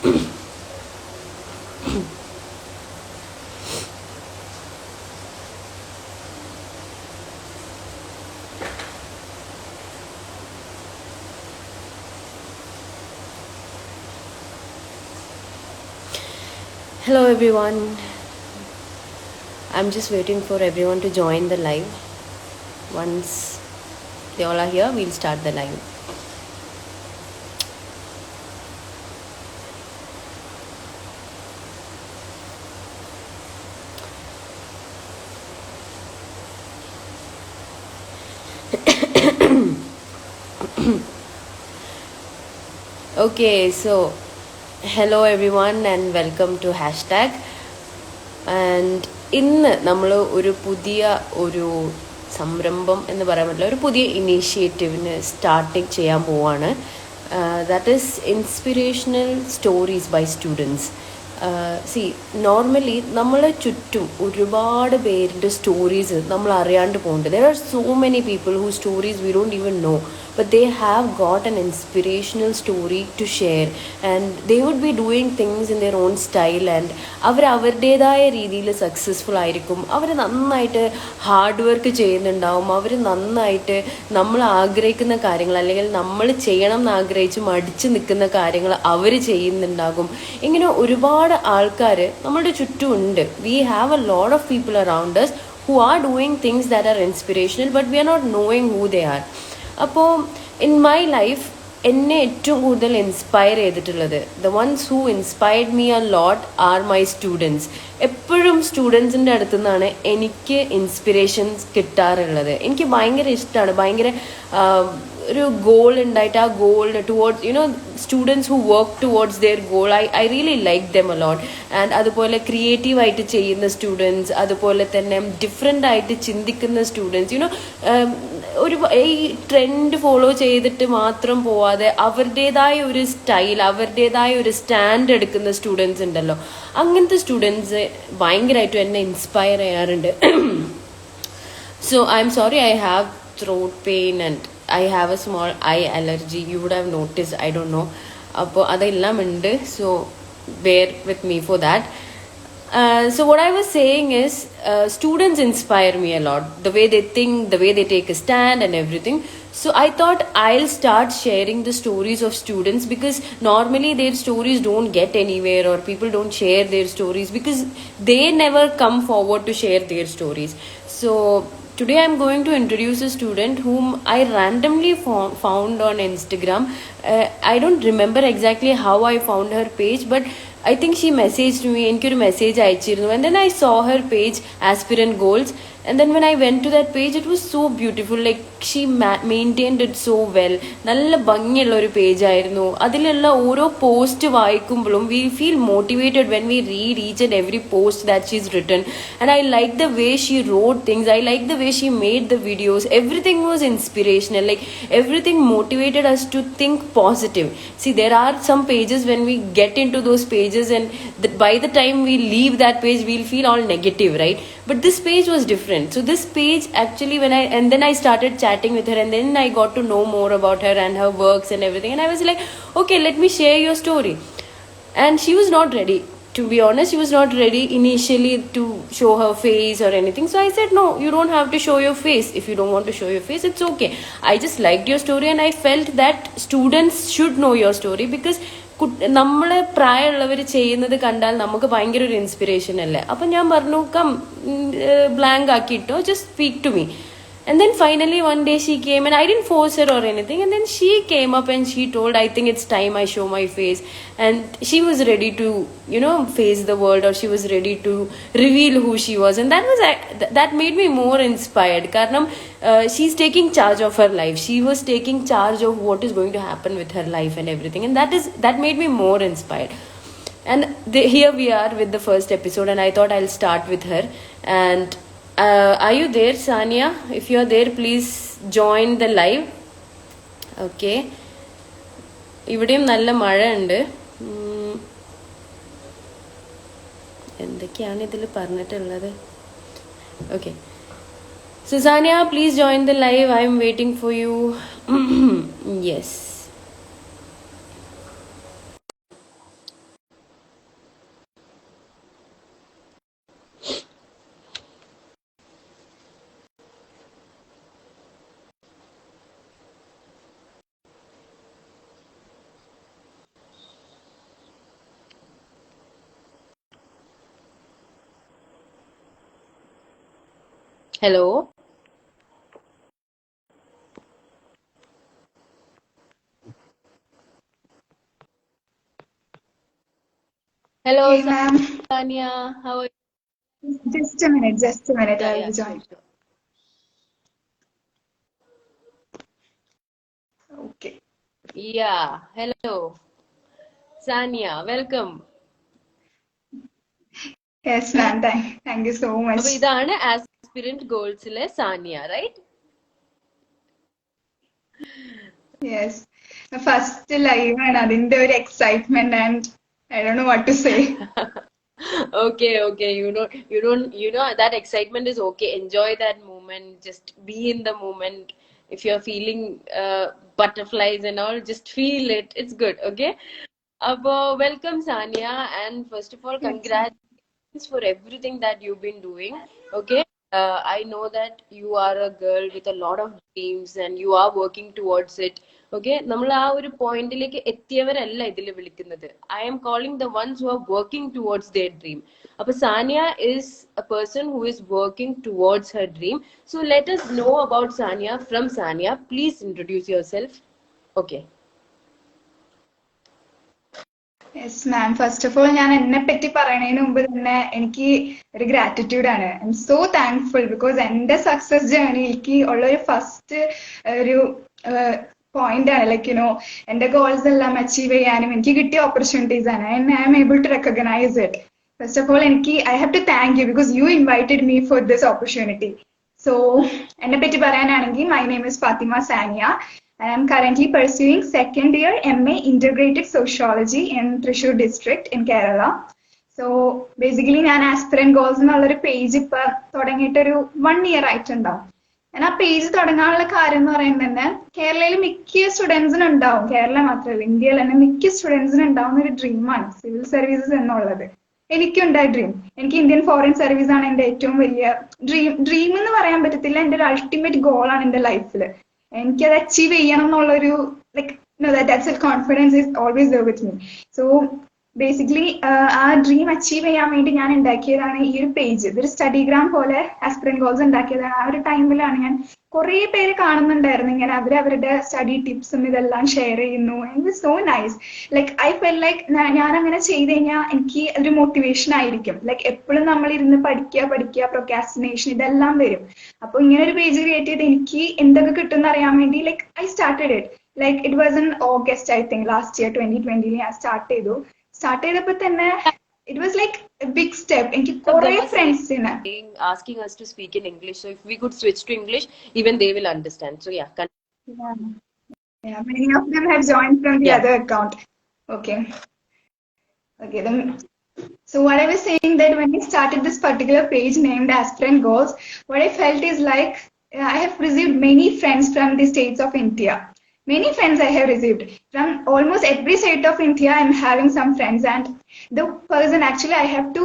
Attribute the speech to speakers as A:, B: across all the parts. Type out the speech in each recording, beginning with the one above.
A: Hello everyone. I'm just waiting for everyone to join the live. Once they all are here, we'll start the live. Okay, so hello everyone and welcome to HASHTAC. And ഇന്ന് നമ്മൾ ഒരു പുതിയ ഒരു സംരംഭം എന്ന് പറയാൻ പറ്റില്ല, ഒരു പുതിയ ഇനീഷ്യേറ്റീവിന് സ്റ്റാർട്ടിങ് ചെയ്യാൻ പോവാണ്. That is inspirational stories by students. Normally നമ്മളെ ചുറ്റും ഒരുപാട് പേരുടെ സ്റ്റോറീസ് നമ്മൾ അറിയാണ്ട് പോകുന്നുണ്ട്. There are so many people who stories we don't even know, but they have got an inspirational story to share and they would be doing things in their own style and അവരുടേതായ രീതിയിൽ successful ആയിരിക്കും. അവർ നന്നായിട്ട് hard work ചെയ്യുന്നുണ്ടാവും. അവർ നന്നായിട്ട് നമ്മൾ ആഗ്രഹിക്കുന്ന കാര്യങ്ങൾ അല്ലെങ്കിൽ നമ്മൾ ചെയ്യണം എന്ന് ആഗ്രഹിച്ച് മടിച്ച് നിൽക്കുന്ന കാര്യങ്ങൾ അവർ ചെയ്യുന്നുണ്ടാകും. ഇങ്ങനെ ഒരുപാട് ആൾക്കാർ നമ്മളുടെ ചുറ്റുമുണ്ട്. We have a lot of people around us who are doing things that are inspirational but we are not knowing who they are. അപ്പോൾ ഇൻ മൈ ലൈഫ് എന്നെ ഏറ്റവും കൂടുതൽ ഇൻസ്പയർ ചെയ്തിട്ടുള്ളത്, the ones who inspired me a lot are my students. എപ്പോഴും സ്റ്റുഡൻസിൻ്റെ അടുത്തു നിന്നാണ് എനിക്ക് inspirations കിട്ടാറുള്ളത്. എനിക്ക് ഭയങ്കര ഇഷ്ടമാണ്, ഭയങ്കര ഒരു ഗോൾ ഉണ്ടായിട്ട് ആ goal towards students who work towards their goal, I really like them a lot. And അതുപോലെ ക്രിയേറ്റീവായിട്ട് ചെയ്യുന്ന സ്റ്റുഡൻസ്, അതുപോലെ തന്നെ ഡിഫറെൻ്റ് ആയിട്ട് ചിന്തിക്കുന്ന സ്റ്റുഡൻസ്, ഒരു ഈ ട്രെൻഡ് ഫോളോ ചെയ്തിട്ട് മാത്രം പോവാതെ അവരുടേതായ ഒരു സ്റ്റൈൽ, അവരുടേതായ ഒരു സ്റ്റാൻഡ് എടുക്കുന്ന സ്റ്റുഡൻസ് ഉണ്ടല്ലോ, അങ്ങനത്തെ സ്റ്റുഡൻസ് ഭയങ്കരമായിട്ടും എന്നെ ഇൻസ്പയർ ചെയ്യാറുണ്ട്. So I am sorry, I have throat pain and I have a small eye allergy. You would have noticed, I don't know. അപ്പോൾ അതെല്ലാം ഉണ്ട്. So bear with me for that. So what I was saying is, students inspire me a lot. The way they think, the way they take a stand and everything. So I thought I'll start sharing the stories of students, because normally their stories don't get anywhere or people don't share their stories because they never come forward to share their stories. So today I'm going to introduce a student whom I randomly found on Instagram. I don't remember exactly how I found her page, but I think she messaged me. എനിക്കൊരു message അയച്ചിരുന്നു. And then I saw her page, Aspirant Goals. And then when I went to that page, it was so beautiful. Like she maintained it so well. നല്ല ഭംഗിയുള്ള ഒരു page ആയിരുന്നു. അതിലുള്ള ഓരോ post വായിക്കുമ്പോഴും we feel motivated when we read each and every post that she's written. And I like the way she wrote things. I like the way she made the videos. Everything was inspirational. Like everything motivated us to think positive. See, there are some pages when we get into those pages and by the time we leave that page we'll feel all negative, right? But this page was different. So this page actually, then I started chatting with her, and then I got to know more about her and her works and everything, and I was like, okay, let me share your story. And she was not ready, to be honest. She was not ready initially to show her face or anything. So I said, no, you don't have to show your face. If you don't want to show your face, it's okay. I just liked your story and I felt that students should know your story, because നമ്മളെ പ്രായമുള്ളവർ ചെയ്യുന്നത് കണ്ടാൽ നമുക്ക് ഭയങ്കര ഒരു inspiration അല്ലേ. അപ്പം ഞാൻ പറഞ്ഞു, കം ബ്ലാങ്ക് ആക്കിയിട്ടോ, just speak to me. And then finally one day she came, and I didn't force her or anything, and then she came up and she told, I think it's time I show my face. And she was ready to face the world, or she was ready to reveal who she was. And that made me more inspired, കാരണം she's taking charge of her life. She was taking charge of what is going to happen with her life and everything, and that made me more inspired. And here we are with the first episode, and I thought I'll start with her. And are you there, Saniya? If you are there, please join the live. Okay. ഇവിടെയും നല്ല മഴ ഉണ്ട്. എന്തൊക്കെയാണ് ഇതിൽ പറഞ്ഞിട്ടുള്ളത്? Okay. So Saniya, please join the live. I am waiting for you. Yes. Hello. Hello,
B: Hey, ma'am.
A: Sania. How are you?
B: Just a minute.
A: Yeah,
B: I
A: yeah,
B: will
A: sure,
B: join.
A: sure.
B: Okay.
A: Yeah, hello, Sania. Welcome.
B: Yes, ma'am. Thank you so
A: അപ്പോൾ
B: much.
A: ഇതാണ് aspirant ഗോൾസിലെ Sania, right?
B: Yes. First live and അതിന്റെ ഒരു excitement and I don't know what to say.
A: Okay. You know that excitement is okay. Enjoy that moment. Just be in the moment. If you're feeling butterflies and all, just feel it. It's good. Okay. Welcome, Sania, and first of all,
B: Yes, ma'am.
A: congratulations for everything that you've been doing. Okay, I know that you are a girl with a lot of dreams and you are working towards it. Okay, നമ്മൾ ആ ഒരു പോയിന്റിലേക്ക് എത്തിയവരല്ല ഇതിൽ വിളിക്കുന്നത്. I am calling the ones who are working towards their dream. അപ്പൊ Sania is a person who is working towards her dream. So let us know about Sania from Sania. Please introduce yourself. Okay.
B: Yes, ma'am. First of all, ഞാൻ എന്നെ പറ്റി പറയുന്നതിന് മുമ്പ് തന്നെ എനിക്ക് ഒരു gratitude ആണ്. I M so thankful because എന്റെ സക്സസ് ജേർണിയിലേക്ക് ഉള്ള ഒരു ഫസ്റ്റ് ഒരു പോയിന്റ് ആണ് ലൈക്ക് എന്റെ ഗോൾസ് എല്ലാം അച്ചീവ് ചെയ്യാനും എനിക്ക് കിട്ടിയ ഓപ്പർച്യൂണിറ്റീസ് ആണ് and I'm able to recognise it. First of all എനിക്ക് I have to thank you because you invited me for this opportunity. So എന്നെ പറ്റി പറയാനാണെങ്കിൽ my name is Fathima Sania. I am currently pursuing second year MA Integrated Sociology in Thrissur district in Kerala. So basically ഞാൻ aspirant goals എന്നുള്ളൊരു page ഇപ്പൊ തുടങ്ങിയിട്ട് ഒരു 1 year ആയിട്ടുണ്ടാവും. ഞാൻ ആ പേജ് തുടങ്ങാനുള്ള കാര്യം എന്ന് പറയുന്നത് തന്നെ കേരളയിൽ മിക്ക സ്റ്റുഡൻസിനും ഉണ്ടാവും, കേരള മാത്രമല്ല ഇന്ത്യയിൽ തന്നെ മിക്ക സ്റ്റുഡൻസിനും ഉണ്ടാവുന്ന ഒരു ഡ്രീമാണ് സിവിൽ സർവീസസ് എന്നുള്ളത്. എനിക്കുണ്ടായ ഡ്രീം, എനിക്ക് ഇന്ത്യൻ ഫോറിൻ സർവീസ് ആണ് എന്റെ ഏറ്റവും വലിയ ഡ്രീം എന്ന് പറയാൻ പറ്റത്തില്ല, എന്റെ ഒരു അൾട്ടിമേറ്റ് ഗോളാണ് എന്റെ ലൈഫിൽ. എനിക്കത് അച്ചീവ് ചെയ്യണം എന്നുള്ളൊരു like that confidence is always there with me. So basically ആ ഡ്രീം അച്ചീവ് ചെയ്യാൻ വേണ്ടി ഞാൻ ഉണ്ടാക്കിയതാണ് ഈ ഒരു പേജ്. ഇതൊരു സ്റ്റഡിഗ്രാം പോലെ ആസ്പിറന്റ് ഗോൾസ് ഉണ്ടാക്കിയതാണ്. ആ ഒരു ടൈമിലാണ് ഞാൻ കുറേ പേര് കാണുന്നുണ്ടായിരുന്നു ഇങ്ങനെ അവരുടെ സ്റ്റഡി ടിപ്സും ഇതെല്ലാം ഷെയർ ചെയ്യുന്നു. It was so nice. Like I felt like ഞാൻ അങ്ങനെ ചെയ്ത് കഴിഞ്ഞാൽ എനിക്ക് ഒരു മോട്ടിവേഷൻ ആയിരിക്കും. ലൈക്ക് എപ്പോഴും നമ്മൾ ഇരുന്ന് പഠിക്കുക പ്രൊക്കാസ്റ്റിനേഷൻ ഇതെല്ലാം വരും. അപ്പൊ ഇങ്ങനെ ഒരു പേജ് ക്രിയേറ്റ് ചെയ്ത് എനിക്ക് എന്തൊക്കെ കിട്ടുമെന്ന് അറിയാൻ വേണ്ടി like I started it. Like it was in August I think last year 2020 ഞാൻ സ്റ്റാർട്ട് ചെയ്തപ്പോ തന്നെ it was like a big step. എനിക്ക്
A: Of
B: കുറെ
A: them are
B: ഫ്രണ്ട്സിന്
A: asking us to speak in English. So if we could switch to English, even they will understand. So yeah,
B: yeah, many of them have joined from the
A: yeah.
B: other account. Okay. Okay, then so what I was saying that when we started this particular page named Aspirant Goals, what I felt is like I have received many friends from the states of India. Many friends I have received from almost every state of India. I'm having some friends, and the person actually I have to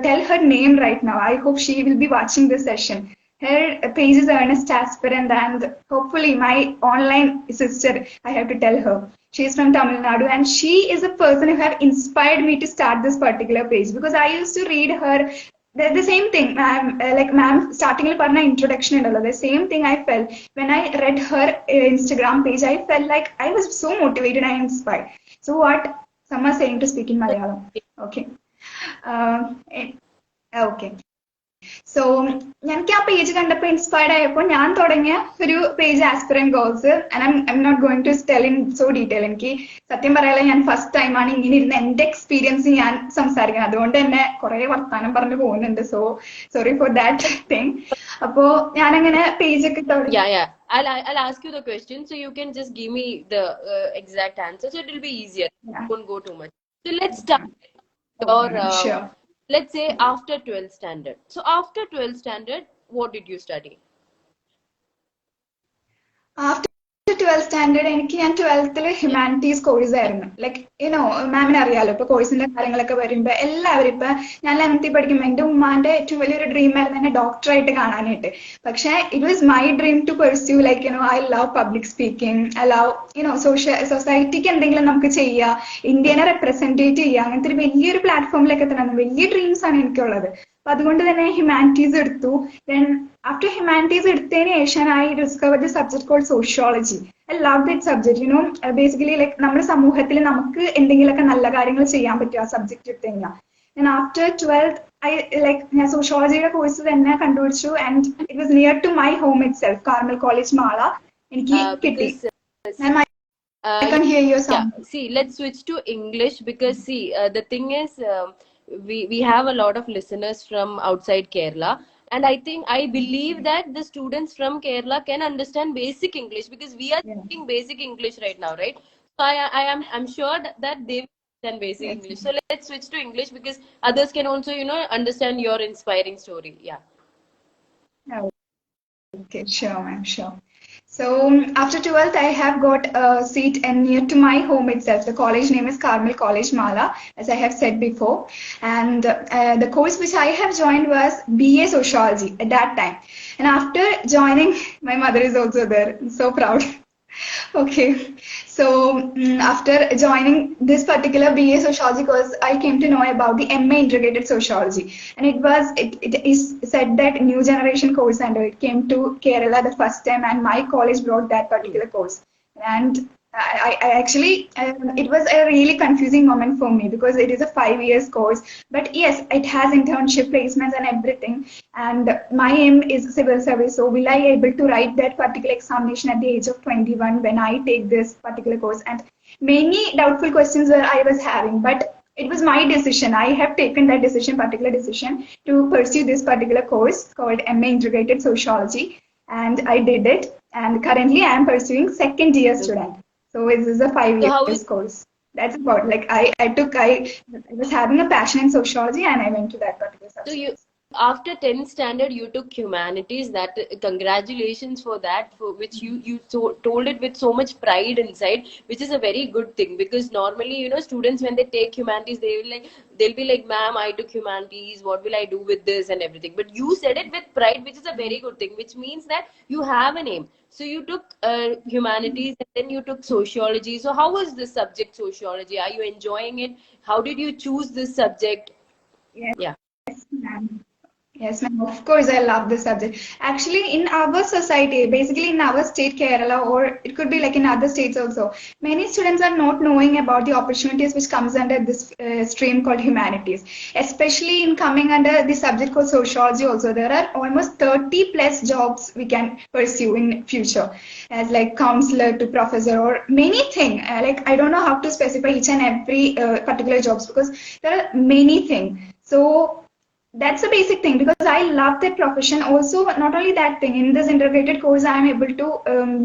B: tell her name right now. I hope she will be watching this session. Her page is Ernest Aspirant, and hopefully my online sister, I have to tell her. She is from Tamil Nadu, and she is a person who have inspired me to start this particular page because I used to read her the same thing, ma'am. Like ma'am, starting parna introduction and all. The same thing I felt when I read her Instagram page. I felt like I was so motivated and inspired. So what? Someone saying to speak in Malayalam. Okay. Okay. So എനിക്ക് ആ page കണ്ടപ്പോൾ inspired ആയപ്പോൾ ഞാൻ തുടങ്ങിയ ഒരു page aspirant goals. I'm not going to tell in so detail. എനിക്ക് സത്യം പറയാനുള്ള ഞാൻ ഫസ്റ്റ് ടൈമാണ് ഇങ്ങനെ ഇരുന്ന് എന്റെ എക്സ്പീരിയൻസ് ഞാൻ സംസാരിക്കുന്നത്. അതുകൊണ്ട് തന്നെ കുറെ വർത്താനം പറഞ്ഞു പോകുന്നുണ്ട്. So sorry for that thing. അപ്പോ ഞാനങ്ങനെ പേജ് ഒക്കെ തുടങ്ങി.
A: Yeah. I'll ask you the question, so you can just give me the exact answer, so it will be easier. Won't go too much. So let's start your
B: sure.
A: let's say after 12th standard. So after 12th standard, what did you study?
B: After 12th standard എനിക്ക് ഞാൻ 12th humanities course ആയിരുന്നു. Like മാമിന് അറിയാലോ ഇപ്പൊ കോഴ്സിന്റെ കാര്യങ്ങളൊക്കെ വരുമ്പോ എല്ലാവരും ഇപ്പൊ ഞാൻ 11th പഠിക്കുമ്പോൾ എന്റെ ഉമ്മാന്റെ ഏറ്റവും വലിയൊരു ഡ്രീം ആയിരുന്നു എന്നെ ഡോക്ടറായിട്ട് കാണാനായിട്ട്. പക്ഷെ it was my dream to pursue like I love public speaking, I love സൊസൈറ്റിക്ക് എന്തെങ്കിലും നമുക്ക് ചെയ്യുക, ഇന്ത്യനെ റെപ്രസെന്റേറ്റ് ചെയ്യുക, അങ്ങനത്തെ ഒരു വലിയൊരു പ്ലാറ്റ്ഫോമിലേക്ക് എത്തണം. വലിയ ഡ്രീംസ് ആണ് എനിക്കുള്ളത്. അപ്പൊ അതുകൊണ്ട് തന്നെ ഹ്യൂമാനിറ്റീസ് എടുത്തു. Then after humanities എടുത്തതിന് ശേഷം I discovered the subject called sociology. I love that subject, you know. Basically like നമ്മുടെ സമൂഹത്തിൽ നമുക്ക് എന്തെങ്കിലുമൊക്കെ നല്ല കാര്യങ്ങൾ ചെയ്യാൻ പറ്റും ആ സബ്ജക്ട് എടുത്തു കഴിഞ്ഞാൽ. And after 12th I like ഞാൻ സോഷ്യോളജിയുടെ കോഴ്സ് തന്നെ കണ്ടുപിടിച്ചു and it was near to my home itself, Carmel College Mala. എനിക്ക് കിട്ടി.
A: Because
B: Ma'am, I can hear your
A: yeah,
B: sound.
A: see, let's switch to English because see, the thing is, we have a lot of listeners from outside Kerala, and I believe that the students from Kerala can understand basic English because we are
B: Yeah.
A: speaking basic English right now, right? So I'm sure that they will understand basic
B: Yes.
A: English. So let's switch to English because others can also, you know, understand your inspiring story. Yeah.
B: Okay, sure, ma'am, sure. So after 12th, I have got a seat and near to my home itself. The college name is Carmel College Mala, as I have said before. And the course which I have joined was BA Sociology at that time. And after joining, my mother is also there. I'm so proud. Okay, so after joining this particular BA Sociology course, I came to know about the MA Integrated Sociology, and it is said that new generation course, and it came to Kerala the first time, and my college brought that particular course, and I actually it was a really confusing moment for me because it is a 5 years course, but yes, it has internship placements and everything, and my aim is civil service. So will I able to write that particular examination at the age of 21 when I take this particular course? And many doubtful questions were I was having, but it was my decision. I have taken that particular decision to pursue this particular course called MA Integrated Sociology, and I did it. And currently, I am pursuing second year student. So this is a 5
A: So how
B: years
A: is
B: course. That's about like I was having a passion in sociology and I went to that particular
A: so
B: subject.
A: you after 10th standard you took humanities? That congratulations for that, for which you told it with so much pride inside, which is a very good thing because normally, you know, students when they take humanities they'll be like, ma'am, I took humanities, what will I do with this and everything, but you said it with pride, which is a very good thing, which means that you have an aim. So you took humanities and then you took sociology. So how was this subject, sociology? Are you enjoying it? How did you choose this subject?
B: Yes,
A: Yeah.
B: ma'am. Yes, ma'am. Of course, I love this subject. Actually, in our society, basically in our state, Kerala, or it could be like in other states also, many students are not knowing about the opportunities which comes under this stream called humanities. Especially in coming under the subject called sociology also, there are almost 30 plus jobs we can pursue in future as like counselor to professor or many things. Like I don't know how to specify each and every particular jobs because there are many things. So that's a basic thing because I love that profession. Also, not only that thing, in this integrated course, I am able to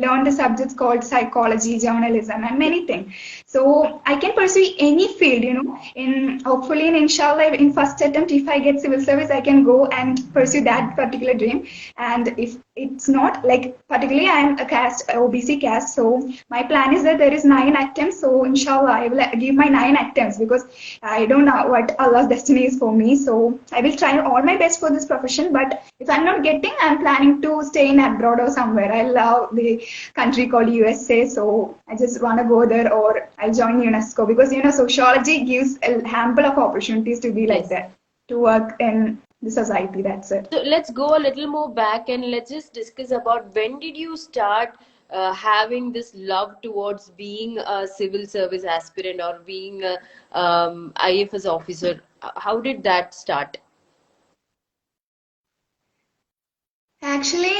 B: learn the subjects called psychology, journalism, and many things. So I can pursue any field, you know. In hopefully, in inshallah, in first attempt, if I get civil service, I can go and pursue that particular dream. And if it's not like particularly, I am a caste, OBC caste. So my plan is that there is 9 attempts. So inshallah, I will give my 9 attempts because I don't know what Allah's destiny is for me. So I will try all my best for this profession. But if I'm not getting, I'm planning to stay in abroad or somewhere. I love the country called USA. So I just want to go there or I'll join UNESCO because, you know, sociology gives a ample of opportunities to be like
A: Yes.
B: that, to work in the society. That's it.
A: So let's go a little more back and let's just discuss about when did you start having this love towards being a civil service aspirant or being a IFS officer? How did that start?
B: Actually,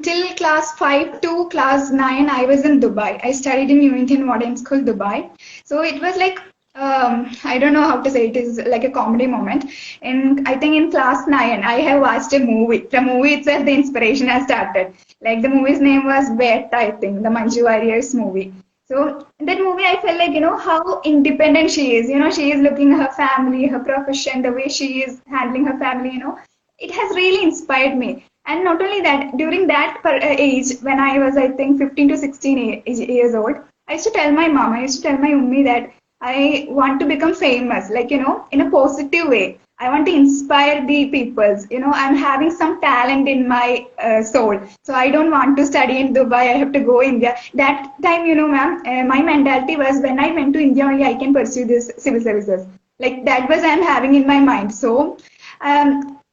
B: till class 5 to class 9, I was in Dubai. I studied in New Indian Modern School, Dubai. So it was like, I don't know how to say it, is like a comedy moment. And I think in class 9, I have watched a movie. The movie itself, the inspiration has started. Like the movie's name was Bet, I think, the Manju Warriors movie. So in that movie, I felt like, you know, how independent she is. You know, she is looking at her family, her profession, the way she is handling her family, you know, it has really inspired me. And not only that, during that age, when I was, I think, 15 to 16 years old, I used to tell my mom, I used to tell my ummi that I want to become famous, like, you know, in a positive way. I want to inspire the peoples. You know, I'm having some talent in my soul. So I don't want to study in Dubai. I have to go India. That time, you know, ma'am, my mentality was when I went to India only, I can pursue this civil services. Like that was I'm having in my mind. So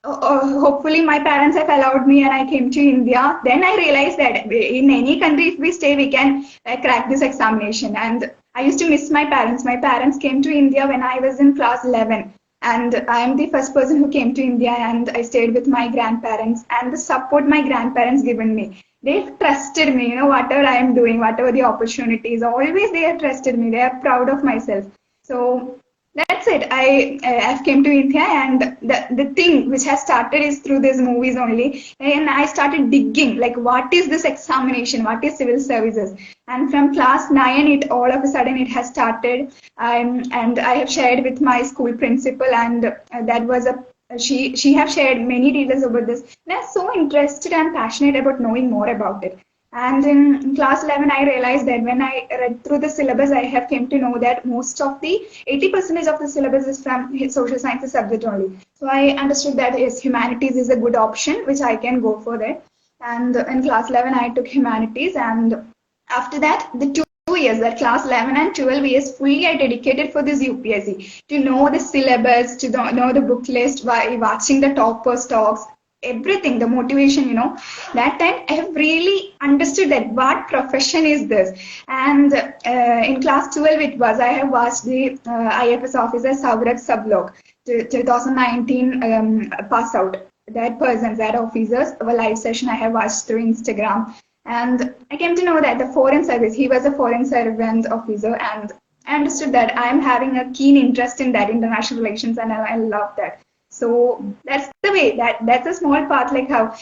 B: hopefully my parents have allowed me and I came to India. Then I realized that in any country, if we stay, we can crack this examination. And I used to miss my parents. My parents came to India when I was in class 11. And I am the first person who came to India, and I stayed with my grandparents, and the support my grandparents given me. They trusted me, whatever I am doing, whatever the opportunities, always they have trusted me. They are proud of myself. So that's it. I've came to India, and the thing which has started is through these movies only. And I started digging like what is this examination, what is civil services, and from class 9 it all of a sudden it has started. And I have shared with my school principal, and that was a she have shared many details about this. And I'm so interested and passionate about knowing more about it. And in class 11, I realized that when I read through the syllabus, I have came to know that most of the 80% of the syllabus is from social sciences subject only. So I understood that yes, humanities is a good option, which I can go for that. And in class 11, I took humanities. And after that, the 2 years, that class 11 and 12 years, fully I dedicated for this UPSC to know the syllabus, to know the book list, by watching the toppers talks, everything, the motivation, that time I have really understood that what profession is this. And in class 12 it was, I have watched the IFS officer Saurabh Sablok, 2019 pass out. That person, that officers, a live session I have watched through Instagram. And I came to know that the foreign service, he was a foreign servant officer, and I understood that I am having a keen interest in that international relations, and I love that. So that's the way, that's a small part, like how,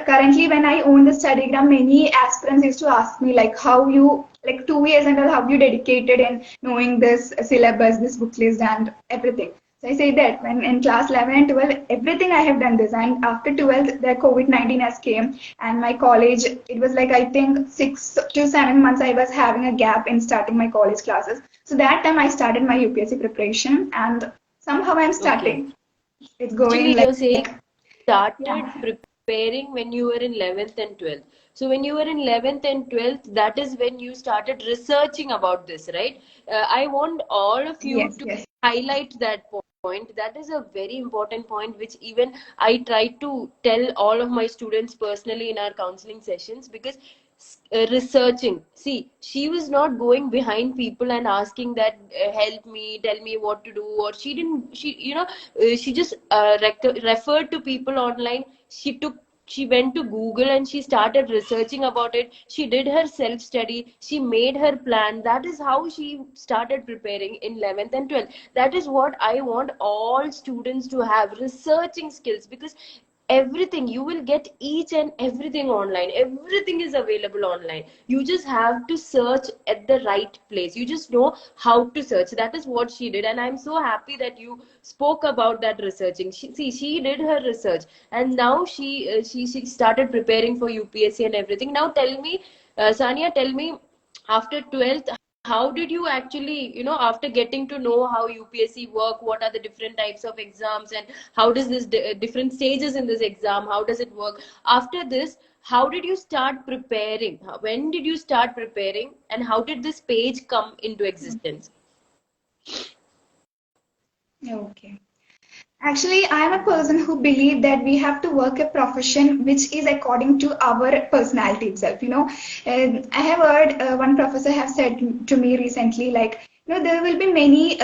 B: currently when I own the studygram, many aspirants used to ask me like how you, like 2 years and all, how you dedicated in knowing this syllabus, this book list and everything. So I say that when in class 11 and 12, everything I have done this. And after 12th, the COVID-19 has came, and my college, it was like, I think 6 to 7 months I was having a gap in starting my college classes. So that time I started my UPSC preparation, and somehow I'm
A: Okay.
B: starting. It's
A: Actually,
B: going
A: you're
B: like,
A: saying started
B: yeah.
A: preparing when you were in 11th and 12th. So when you were in 11th and 12th, that is when you started researching about this, right? I want all of you
B: Yes,
A: to
B: yes.
A: highlight that point. That is a very important point, which even I try to tell all of my students personally in our counseling sessions, because researching, see, she was not going behind people and asking that help me, tell me what to do, or she didn't, she just referred to people online. She went to Google and she started researching about it. She did her self study, she made her plan. That is how she started preparing in 11th and 12th. That is what I want all students to have, researching skills, because everything you will get, each and everything online, everything is available online. You just have to search at the right place. You just know how to search. That is what she did, and I'm so happy that you spoke about that researching. She did her research, and now she started preparing for UPSC and everything. Now tell me, Sania, tell me, after 12th, how did you actually, after getting to know how UPSC work, what are the different types of exams, and how does this different stages in this exam, how does it work? After this, how did you start preparing? When did you start preparing, and how did this page come into existence?
B: Okay. Actually, I am a person who believe that we have to work a profession which is according to our personality itself. And I have heard one professor have said to me recently, like, there will be many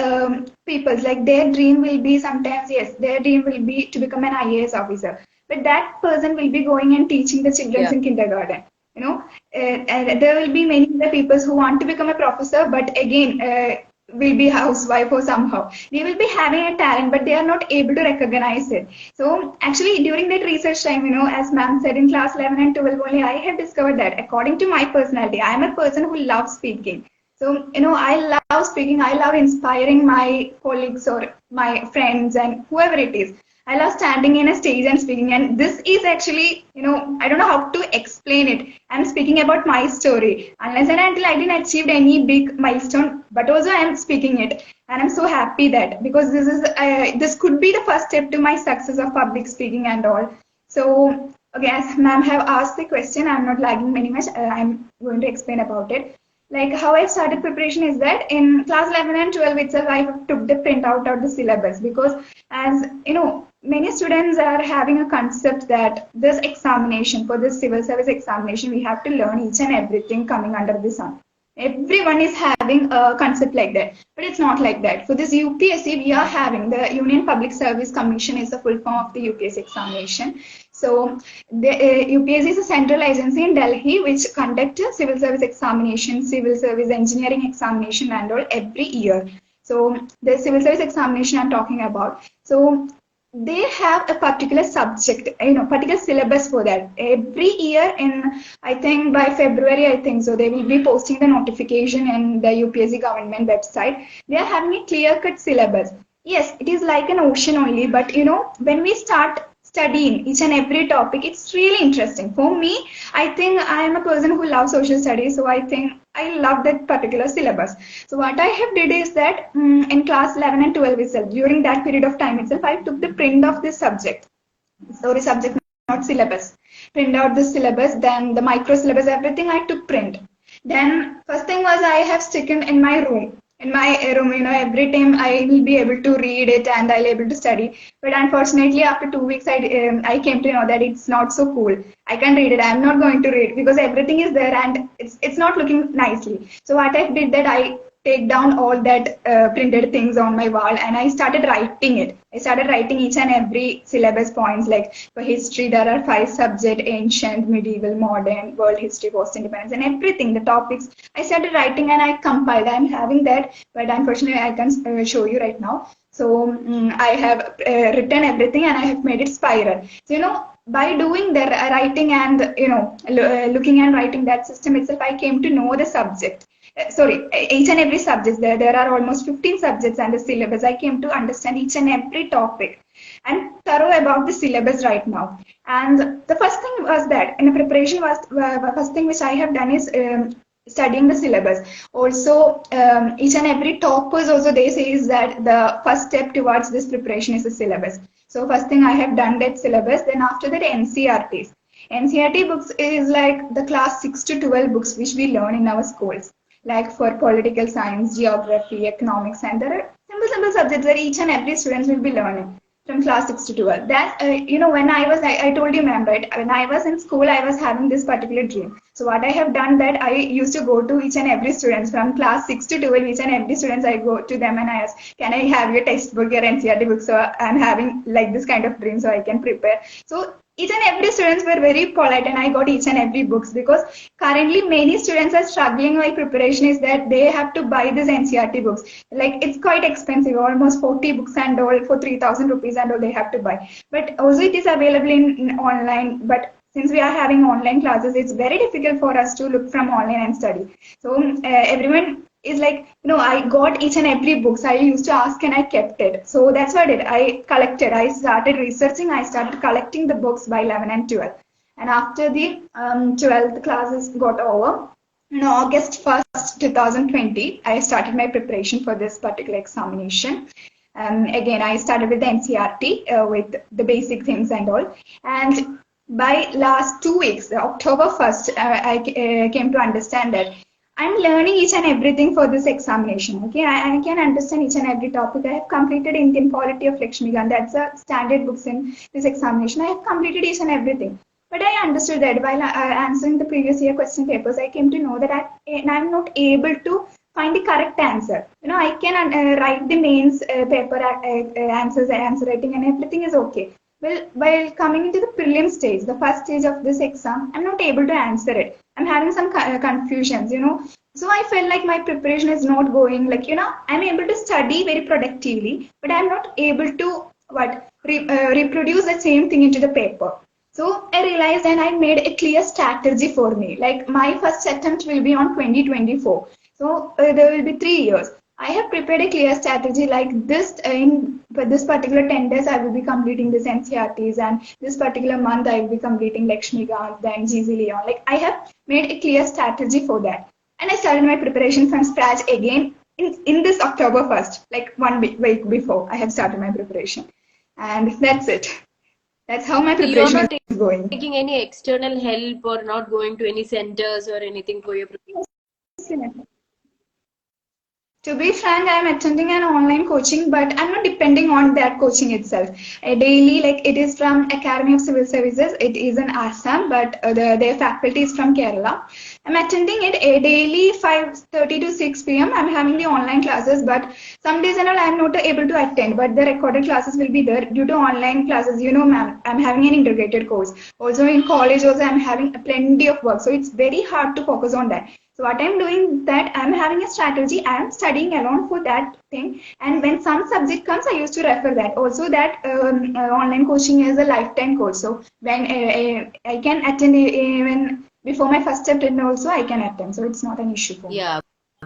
B: people, like their dream will be sometimes, yes, their dream will be to become an IAS officer. But that person will be going and teaching the children
A: Yeah.
B: in kindergarten. And there will be many other people who want to become a professor, but again, will be housewife or somehow they will be having a talent, but they are not able to recognize it. So actually during that research time, as ma'am said, in class 11 and 12 only, I have discovered that according to my personality, I am a person who loves speaking. So I love speaking, I love inspiring my colleagues or my friends and whoever it is. I love standing in a stage and speaking. And this is actually, I don't know how to explain it. I'm speaking about my story. Unless and until I didn't achieve any big milestone, but also I'm speaking it. And I'm so happy that, because this could be the first step to my success of public speaking and all. So, okay, as ma'am have asked the question, I'm not lagging very much. I'm going to explain about it. Like how I started preparation is that in class 11 and 12 itself, I took the printout of the syllabus, because as many students are having a concept that this examination, for this civil service examination, we have to learn each and everything coming under the sun. Everyone is having a concept like that, but it's not like that. For this UPSC, we are having the Union Public Service Commission is the full form of the UPSC examination. So the UPSC is a central agency in Delhi which conducts civil service examination, civil service engineering examination and all every year. So the civil service examination I'm talking about. So they have a particular subject, particular syllabus for that. Every year in, I think by February, I think so, they will be posting the notification in the UPSC government website. They are having a clear-cut syllabus. Yes, it is like an ocean only, but when we start studying each and every topic, it's really interesting. For me, I think I am a person who loves social studies, so I think I love that particular syllabus. So what I have did is that in class 11 and 12 itself, during that period of time itself, I took the print of this subject. Sorry, subject, not syllabus. Print out the syllabus, then the micro syllabus, everything I took print. Then first thing was I have sticking in my room. In my room, every time I will be able to read it and I'll be able to study. But unfortunately, after 2 weeks, I came to know that it's not so cool. I can't read it. I'm not going to read because everything is there and it's not looking nicely. So what I did that I take down all that printed things on my wall and I started writing it. I started writing each and every syllabus points, like for history, there are 5 subjects: ancient, medieval, modern, world history, post-independence, and everything, the topics. I started writing and I compiled. I'm having that, but unfortunately I can't show you right now. So I have written everything and I have made it spiral. So, by doing the writing and, looking and writing that system itself, I came to know the subject. Each and every subject. There are almost 15 subjects and the syllabus. I came to understand each and every topic and thorough about the syllabus right now. And the first thing was that in the preparation was first thing which I have done is studying the syllabus. Also, each and every toppers also they say is that the first step towards this preparation is the syllabus. So first thing I have done that syllabus. Then after that NCRTs. NCRT books is like the class 6 to 12 books which we learn in our schools. Like for political science, geography, economics, and there are simple subjects that each and every student will be learning from class 6 to 12. That, when I told you, ma'am, right, when I was in school, I was having this particular dream. So what I have done that I used to go to each and every student from class 6 to 12, each and every students, I go to them and I ask, can I have your textbook, your NCRT book? So I'm having like this kind of dream so I can prepare. So each and every students were very polite and I got each and every books because currently many students are struggling with preparation is that they have to buy this NCRT books. Like it's quite expensive, almost 40 books and all for 3,000 rupees and all they have to buy. But also it is available in online, but since we are having online classes, it's very difficult for us to look from online and study. So everyone is like, I got each and every books. I used to ask and I kept it. So that's what I did. I collected. I started researching. I started collecting the books by 11 and 12. And after the 12th classes got over, on August 1st, 2020, I started my preparation for this particular examination. Again, I started with the NCRT with the basic things and all. And by last 2 weeks, October 1st, I came to understand that I'm learning each and everything for this examination. Okay, I can understand each and every topic. I have completed Indian Polity of Lakshmikant. That's a standard books in this examination. I have completed each and everything. But I understood that while answering the previous year question papers, I came to know that I'm not able to find the correct answer. I can write the mains paper answers, answer writing, and everything is okay. Well, while coming into the prelim stage, the first stage of this exam, I'm not able to answer it. I'm having some confusions, So I felt like my preparation is not going, I'm able to study very productively, but I'm not able to reproduce the same thing into the paper. So I realized and I made a clear strategy for me. Like my first attempt will be on 2024. So there will be 3 years. I have prepared a clear strategy like this. For this particular 10 days, I will be completing this NCRTs, and this particular month, I will be completing Lakshmikant, then GZ Leon. Like I have made a clear strategy for that. And I started my preparation from scratch again in this October 1st, like 1 week before I have started my preparation. And that's it. That's how my preparation is going.
A: Taking any external help or not going to any centers or anything for your preparation?
B: To be frank, I'm attending an online coaching, but I'm not depending on that coaching itself. Daily, like it is from Academy of Civil Services. It is in Assam, but their faculty is from Kerala. I'm attending it a daily 5:30 to 6 p.m. I'm having the online classes, but some days and all I'm not able to attend. But the recorded classes will be there due to online classes. You know, ma'am, I'm having an integrated course. Also in college, also I'm having plenty of work, so it's very hard to focus on that. So what I'm doing that I'm having a strategy. I'm studying alone for that thing, and when some subject comes, I used to refer that. Also, that online coaching is a lifetime course. So when I can attend even before my first attempt, also I can attend. So it's not an issue for me.
A: Yeah,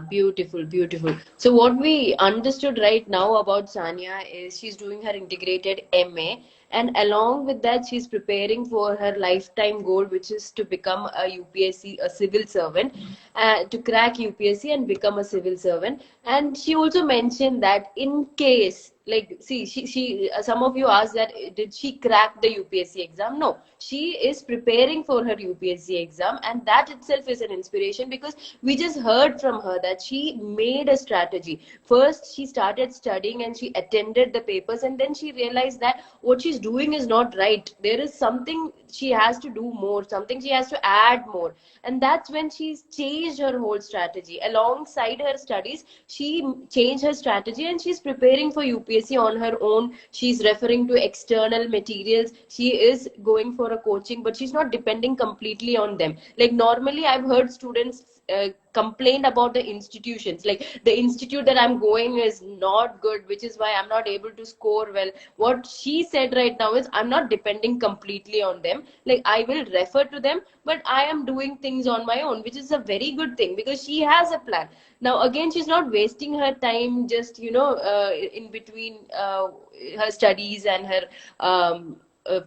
A: beautiful, beautiful. So what we understood right now about Sania is she's doing her integrated MA, and along with that, she's preparing for her lifetime goal, which is to become a UPSC, a civil servant, to crack UPSC and become a civil servant. And she also mentioned that in case, like, see, some of you asked that did she crack the UPSC exam? No, she is preparing for her UPSC exam, and that itself is an inspiration because we just heard from her that she made a strategy. First, she started studying and she attended the papers, and then she realized that what she's doing is not right. There is something she has to do more, something she has to add more. And that's when she's changed her whole strategy. Alongside her studies, she changed her strategy and she's preparing for UPSC on her own. She's referring to external materials. She is going for a coaching, but she's not depending completely on them. Like normally, I've heard students complain about the institutions, like the institute that I'm going is not good, which is why I'm not able to score well. What she said right now is I'm not depending completely on them. Like I will refer to them, but I am doing things on my own, which is a very good thing because she has a plan. Now again, she's not wasting her time just in between her studies and her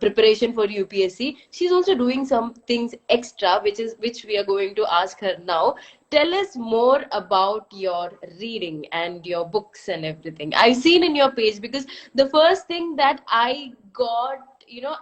A: preparation for UPSC. She's also doing some things extra, which we are going to ask her now. Tell us more about your reading and your books and everything. I've seen in your page because the first thing that I got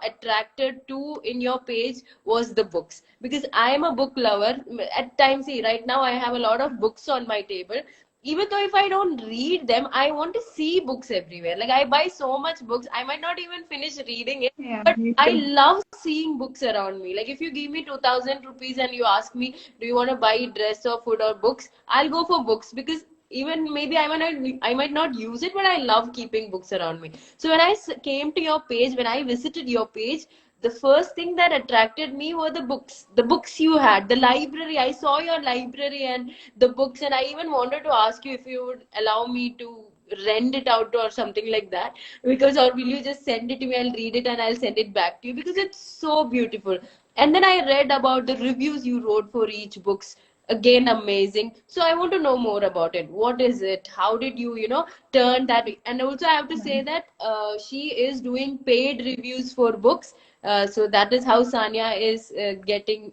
A: attracted to in your page was the books, because I am a book lover. At times, see, right now I have a lot of books on my table. Even though if I don't read them, I want to see books everywhere. Like I buy so much books, I might not even finish reading it,
B: Yeah,
A: but
B: me
A: I
B: too.
A: love seeing books around me. Like if you give me 2,000 rupees and you ask me, do you want to buy dress or food or books? I'll go for books because even maybe I might not use it, but I love keeping books around me. So when I came to your page, when I visited your page, the first thing that attracted me were the books you had, the library. I saw your library and the books, and I even wanted to ask you if you would allow me to rent it out or something like that, because, or will you just send it to me, I'll read it and I'll send it back to you because it's so beautiful. And then I read about the reviews you wrote for each books. Again, amazing. So I want to know more about it. What is it? How did you turn that? And also I have to say that she is doing paid reviews for books. So that is how Sanya is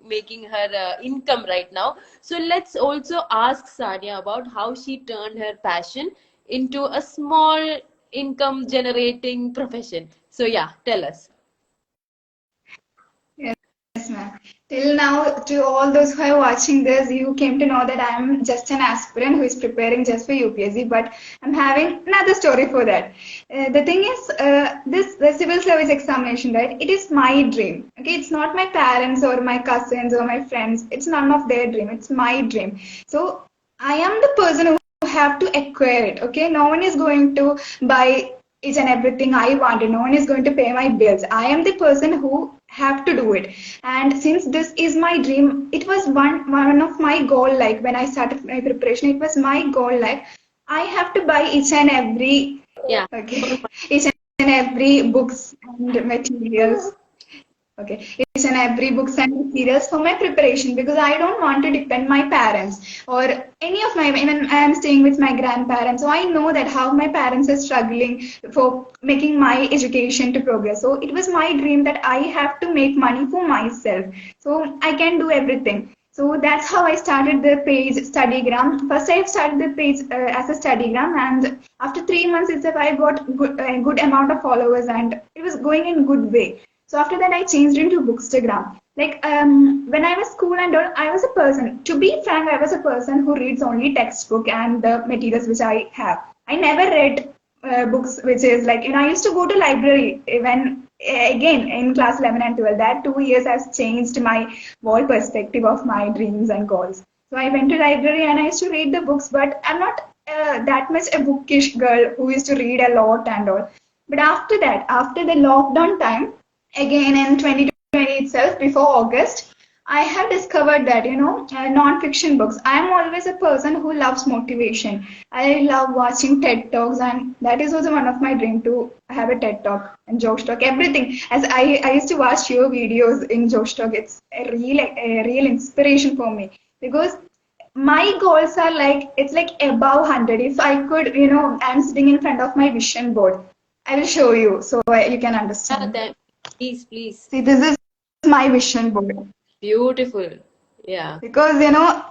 A: making her income right now. So let's also ask Sanya about how she turned her passion into a small income generating profession. So yeah, tell us.
B: Yes, ma'am. Till now, to all those who are watching this, you came to know that I am just an aspirant who is preparing just for UPSC, but I'm having another story for that. The thing is, the civil service examination, right? It is my dream. Okay, it's not my parents or my cousins or my friends. It's none of their dream. It's my dream. So I am the person who have to acquire it. Okay, no one is going to buy each and everything I wanted. No one is going to pay my bills. I am the person who have to do it. And since this is my dream, it was one of my goal. Like when I started my preparation, it was my goal. Like I have to buy each and every
A: Yeah.
B: okay each and every books and materials. Okay, each and every books and materials for my preparation because I don't want to depend my parents or any of my, even I am staying with my grandparents, so I know that how my parents are struggling for making my education to progress. So it was my dream that I have to make money for myself, so I can do everything. So that's how I started the page Studygram. First, I started the page as a Studygram, and after 3 months itself, I got good amount of followers, and it was going in good way. So after that, I changed into Bookstagram. Like when I was school and all, I was a person. To be frank, I was a person who reads only textbook and the materials which I have. I never read books which is like, I used to go to library when again in class 11 and 12. That 2 years has changed my whole perspective of my dreams and goals. So I went to library and I used to read the books, but I'm not that much a bookish girl who used to read a lot and all. But after that, after the lockdown time, again in 2020 itself, before August, I have discovered that, non-fiction books. I am always a person who loves motivation. I love watching TED Talks, and that is also one of my dream to have a TED Talk and Josh Talk, everything. As I used to watch your videos in Josh Talk, it's a real inspiration for me because my goals are like it's like above 100. If I could, I'm sitting in front of my vision board. I will show you so you can
A: Yeah,
B: understand.
A: then please, please.
B: See, this is my vision board
A: Beautiful. Yeah.
B: because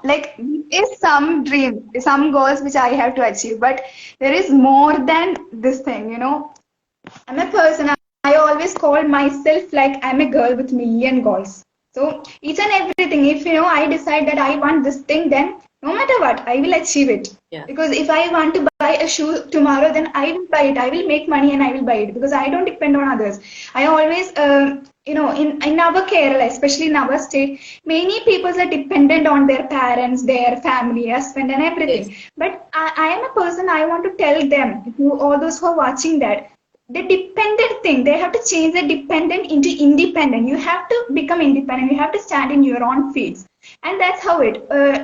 B: like there is some dream, some goals which I have to achieve, but there is more than this thing. I'm a person, I always call myself like I'm a girl with million goals. So each and everything, if I decide that I want this thing, then no matter what, I will achieve it.
A: Yeah.
B: Because if I want to buy a shoe tomorrow, then I will buy it. I will make money and I will buy it because I don't depend on others. I always, in our Kerala, especially in our state, many people are dependent on their parents, their family, husband, and
A: Yes.
B: everything. But I am a person, I want to tell them, all those who are watching that, the dependent thing, they have to change the dependent into independent. You have to become independent, you have to stand in your own feet, and that's how it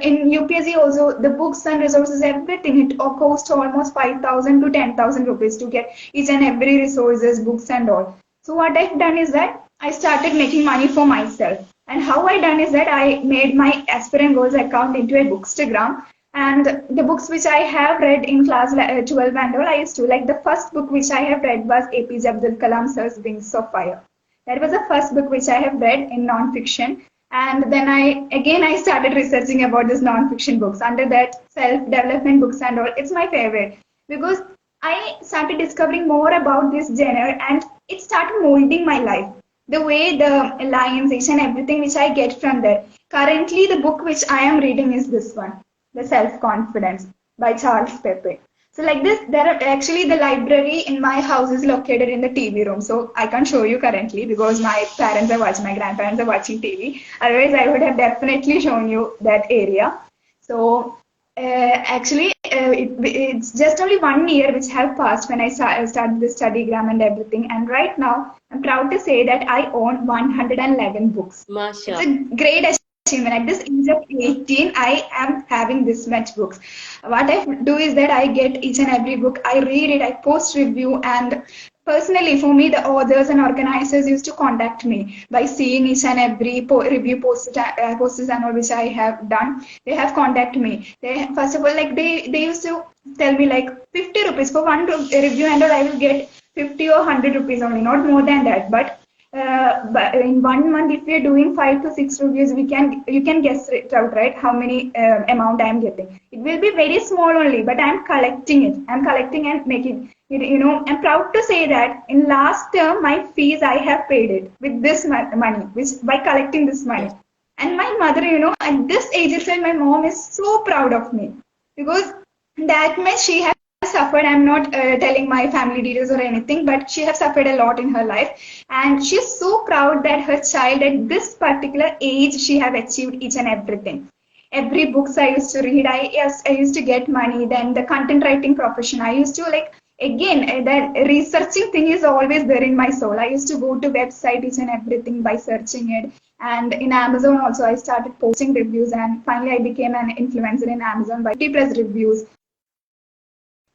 B: in UPSC also, the books and resources, everything, it costs almost 5,000 to 10,000 rupees to get each and every resources, books and all. So what I've done is that I started making money for myself, and how I done is that I made my aspirant goals account into a bookstagram. And the books which I have read in class 12 and all, I used to like the first book which I have read was APJ Abdul Kalam Sir's Wings of Fire. That was the first book which I have read in non-fiction. And then I started researching about these non-fiction books. Under that, self-development books and all, it's my favorite because I started discovering more about this genre and it started molding my life. The way the lines, each and everything which I get from there. Currently, the book which I am reading is this one, The Self-Confidence by Charles Pepe. So like this, there are actually the library in my house is located in the TV room. So I can't show you currently because my parents are watching, my grandparents are watching TV. Otherwise, I would have definitely shown you that area. So it's just only 1 year which have passed when I started the studygram and everything. And right now, I'm proud to say that I own 111 books. It's
A: Masha.
B: a great achievement. At this age of 18, I am having this much books. What I do is that I get each and every book, I read it, I post review, and personally, for me, the authors and organizers used to contact me by seeing each and every review posts and all which I have done. They have contacted me. They first of all, like they used to tell me like 50 rupees for one review and all. I will get 50 or 100 rupees only, not more than that. But in 1 month, if we are doing 5 to 6 reviews, you can guess it out, right? How many amount I am getting. It will be very small only, but I am collecting it. I am collecting and making it. I'm proud to say that in last term, my fees I have paid it with this money, which by collecting this money.
A: Yes.
B: And my mother, at this age itself, my mom is so proud of me because that much she has suffered. I'm not telling my family details or anything, but she has suffered a lot in her life, and she's so proud that her child at this particular age she have achieved each and everything. Every books I used to read, I used to get money. Then the content writing profession, I used to like again that researching thing is always there in my soul. I used to go to website each and everything by searching it, and in Amazon also I started posting reviews, and finally I became an influencer in Amazon by 50 plus reviews.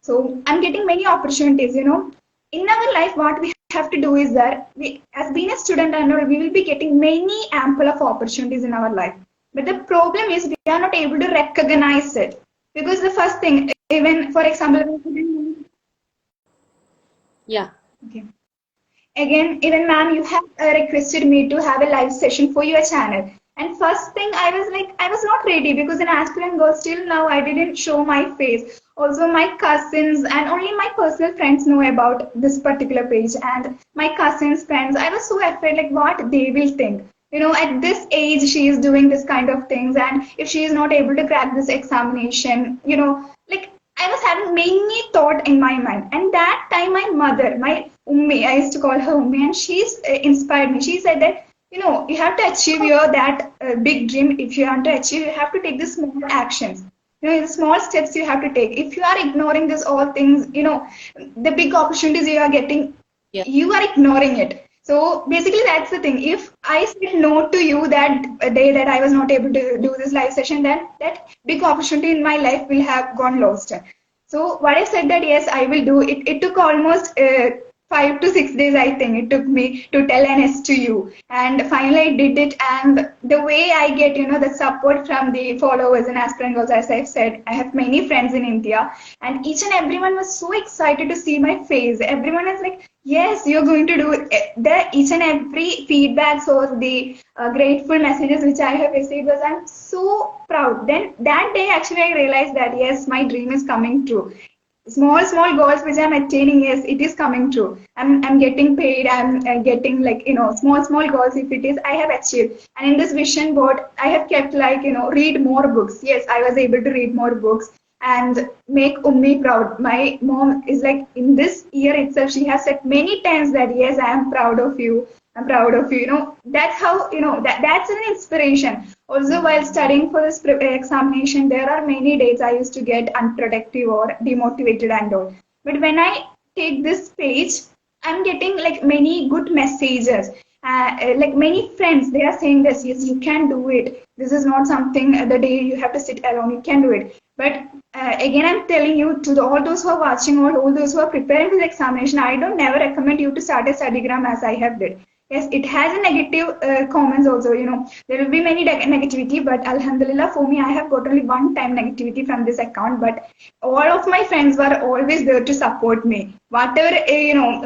B: So I'm getting many opportunities. In our life, what we have to do is that we, as being a student, and all, we will be getting many ample of opportunities in our life. But the problem is we are not able to recognize it because the first thing, even for example,
A: Yeah.
B: okay. Again, even ma'am, you have requested me to have a live session for your channel. And first thing, I was like, I was not ready because an aspirant girl, still now I didn't show my face. Also, my cousins and only my personal friends know about this particular page. And my cousins, friends, I was so afraid, like what they will think. at this age she is doing this kind of things, and if she is not able to crack this examination, like I was having many thought in my mind. And that time my mother, my ummi, I used to call her ummi, and she's inspired me. She said that you have to achieve your that big dream. If you want to achieve, you have to take the small actions. The small steps you have to take. If you are ignoring this all things, the big opportunities you are getting,
A: Yeah.
B: you are ignoring it. So basically, that's the thing. If I said no to you that day that I was not able to do this live session, then that big opportunity in my life will have gone lost. So what I said that yes, I will do it. It took almost 5 to 6 days, I think it took me to tell an yes to you. And finally I did it. And the way I get, the support from the followers and aspirant girls, as I've said, I have many friends in India, and each and everyone was so excited to see my face. Everyone is like, yes, you're going to do it. The each and every feedbacks or the grateful messages which I have received was, I'm so proud. Then that day actually I realized that yes, my dream is coming true. Small goals which I'm attaining, yes, it is coming true. I'm getting paid. I'm getting, like, small goals. If it is, I have achieved. And in this vision board I have kept, like, read more books. Yes, I was able to read more books and make ummi proud. My mom is like, in this year itself she has said many times that yes, I am proud of you. I'm proud of you. That's how, that's an inspiration. Also, while studying for this examination, there are many days I used to get unproductive or demotivated and all. But when I take this page, I'm getting like many good messages. Like many friends, they are saying this, yes, you can do it. This is not something the day you have to sit alone, you can do it. But again, I'm telling you, to all those who are watching, all those who are preparing for the examination, I don't never recommend you to start a studygram as I have did. Yes, it has a negative comments also. There will be many negativity, but Alhamdulillah, for me, I have got only one time negativity from this account. But all of my friends were always there to support me. Whatever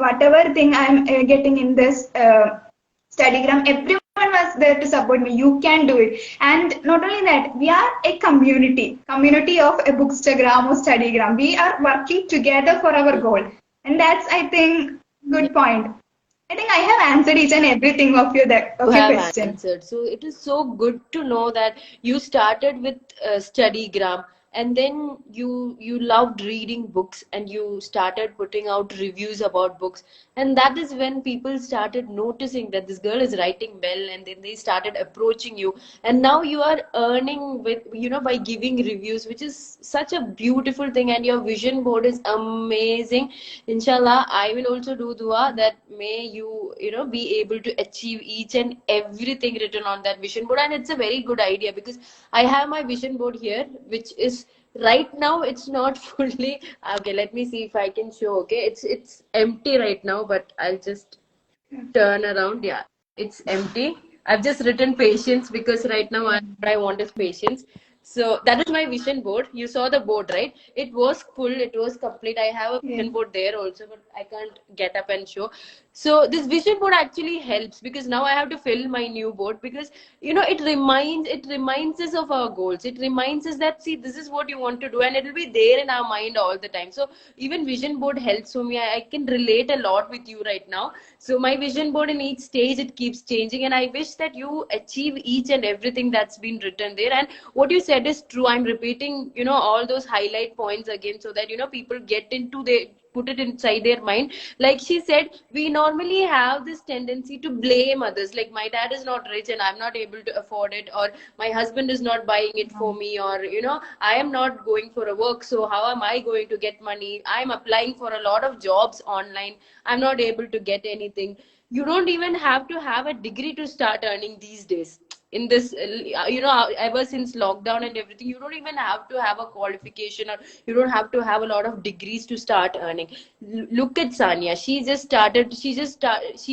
B: whatever thing I'm getting in this studygram, everyone was there to support me. You can do it. And not only that, we are a community of a bookstagram or studygram. We are working together for our goal, and that's, I think, good point. I think I have answered each and everything of
A: You
B: your
A: have
B: question.
A: answered. So it is so good to know that you started with Studygram, and then you loved reading books, and you started putting out reviews about books, and that is when people started noticing that this girl is writing well, and then they started approaching you, and now you are earning with, by giving reviews, which is such a beautiful thing. And your vision board is amazing. Inshallah, I will also do dua that may you be able to achieve each and everything written on that vision board. And it's a very good idea, because I have my vision board here, which is right now, it's not fully okay. Let me see if I can show. Okay, it's empty right now, but I'll just turn around. Yeah, it's empty. I've just written patience, because right now what I want is patience. So that is my vision board. You saw the board, right? It was full, it was complete. I have a
B: Yeah.
A: vision board there also, but I can't get up and show. So this vision board actually helps, because now I have to fill my new board, because it reminds us of our goals. It reminds us that, see, this is what you want to do, and it will be there in our mind all the time. So even vision board helps for me. I can relate a lot with you right now. So my vision board, in each stage, it keeps changing, and I wish that you achieve each and everything that's been written there. And what you said is true. I'm repeating all those highlight points again, so that people get into the put it inside their mind. Like she said, we normally have this tendency to blame others, like my dad is not rich and I'm not able to afford it, or my husband is not buying it for me, or I am not going for a work, so how am I going to get money? I'm applying for a lot of jobs online, I'm not able to get anything. You don't even have to have a degree to start earning these days. In this ever since lockdown and everything, you don't even have to have a qualification, or you don't have to have a lot of degrees to start earning. Look at Sania. She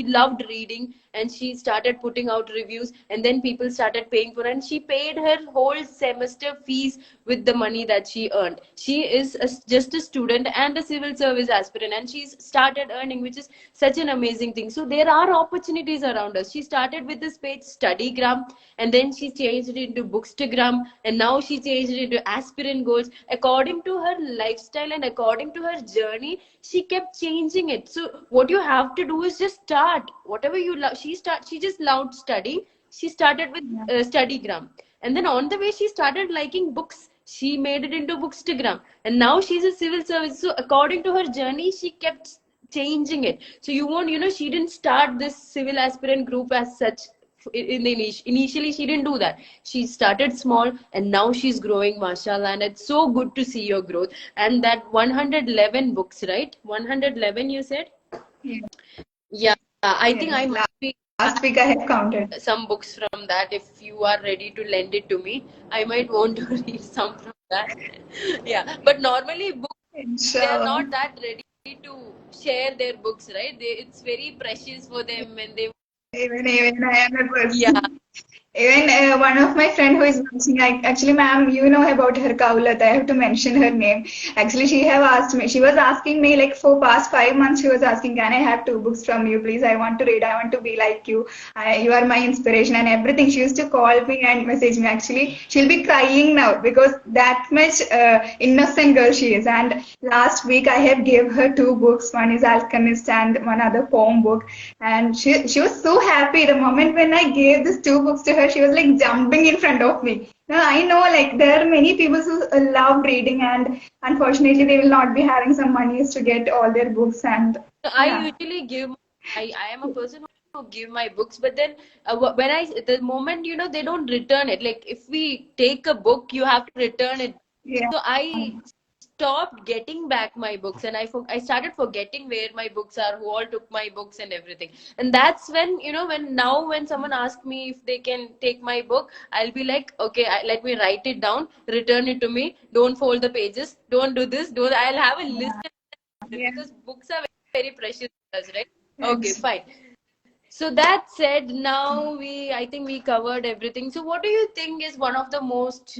A: loved reading, and she started putting out reviews, and then people started paying for her, and she paid her whole semester fees with the money that she earned. She is just a student and a civil service aspirant, and she's started earning, which is such an amazing thing. So there are opportunities around us. She started with this page Studygram, and then she changed it into Bookstagram, and now she changed it into Aspirant Goals. According to her lifestyle and according to her journey, she kept changing it. So what you have to do is just start whatever you love. She just loved studying. she started with
B: Yeah.
A: Studygram, and then on the way she started liking books. She made it into Bookstagram, and now she's a civil service. So according to her journey, she kept changing it. So you won't, she didn't start this civil aspirant group as such. In the initially she didn't do that. She started small, and now she's growing, mashallah, and it's so good to see your growth. And that 111 books, right? 111 you said?
B: Yeah.
A: Yeah, I think I
B: Yes.
A: might be
B: Last week I have counted.
A: some books from that. If you are ready to lend it to me, I might want to read some from that. Yeah, but normally books, they are
B: Inshallah.
A: not that ready to share their books, right? It's very precious for them when they,
B: Even I am a
A: yeah.
B: person. Even one of my friend who is watching, actually, ma'am, you know about her Kaulat. I have to mention her name. Actually, she have asked me. She was asking me like for past 5 months. She was asking, "Can I have 2 books from you, please? I want to read. I want to be like you. You are my inspiration and everything." She used to call me and message me. Actually, she'll be crying now because that much innocent girl she is. And last week I have gave her 2 books. One is Alchemist and one other poem book. And she was so happy. The moment when I gave these 2 books to her, she was like jumping in front of me. Now I know like there are many people who love reading, and unfortunately they will not be having some monies to get all their books. And
A: I
B: yeah,
A: usually give. I am a person who give my books, but then when the moment they don't return it. Like if we take a book, you have to return it.
B: yeah,
A: So I stopped getting back my books, and I started forgetting where my books are, who all took my books and everything. And that's when when someone asks me if they can take my book, I'll be like, okay, let me write it down, return it to me. Don't fold the pages. Don't do this. Don't. I'll have a list
B: yeah.
A: because books are very precious to us, right? Okay,
B: It's,
A: fine. So that said, now I think we covered everything. So what do you think is one of the most,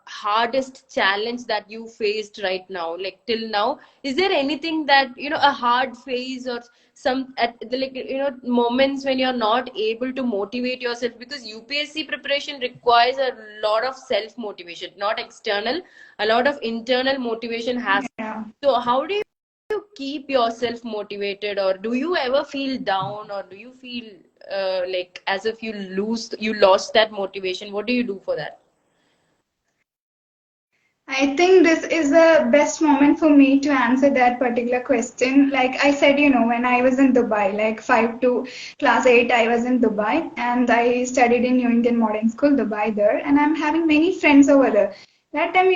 A: hardest challenge that you faced right now, like till now? Is there anything that, a hard phase or some at the moments when you're not able to motivate yourself? Because UPSC preparation requires a lot of self motivation, not external, a lot of internal motivation has.
B: yeah.
A: So how do you keep yourself motivated, or do you ever feel down, or do you feel like as if you lost that motivation? What do you do for that?
B: I think this is the best moment for me to answer that particular question. Like I said, when I was in Dubai, like 5 to class 8, I was in Dubai and I studied in New Indian Modern School, Dubai there, and I'm having many friends over there. That time,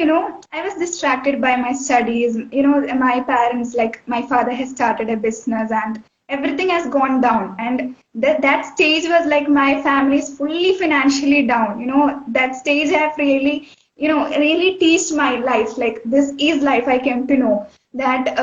B: I was distracted by my studies. My parents, like my father has started a business and everything has gone down. And that stage was like my family is fully financially down. That stage have really teached my life. Like this is life. I came to know that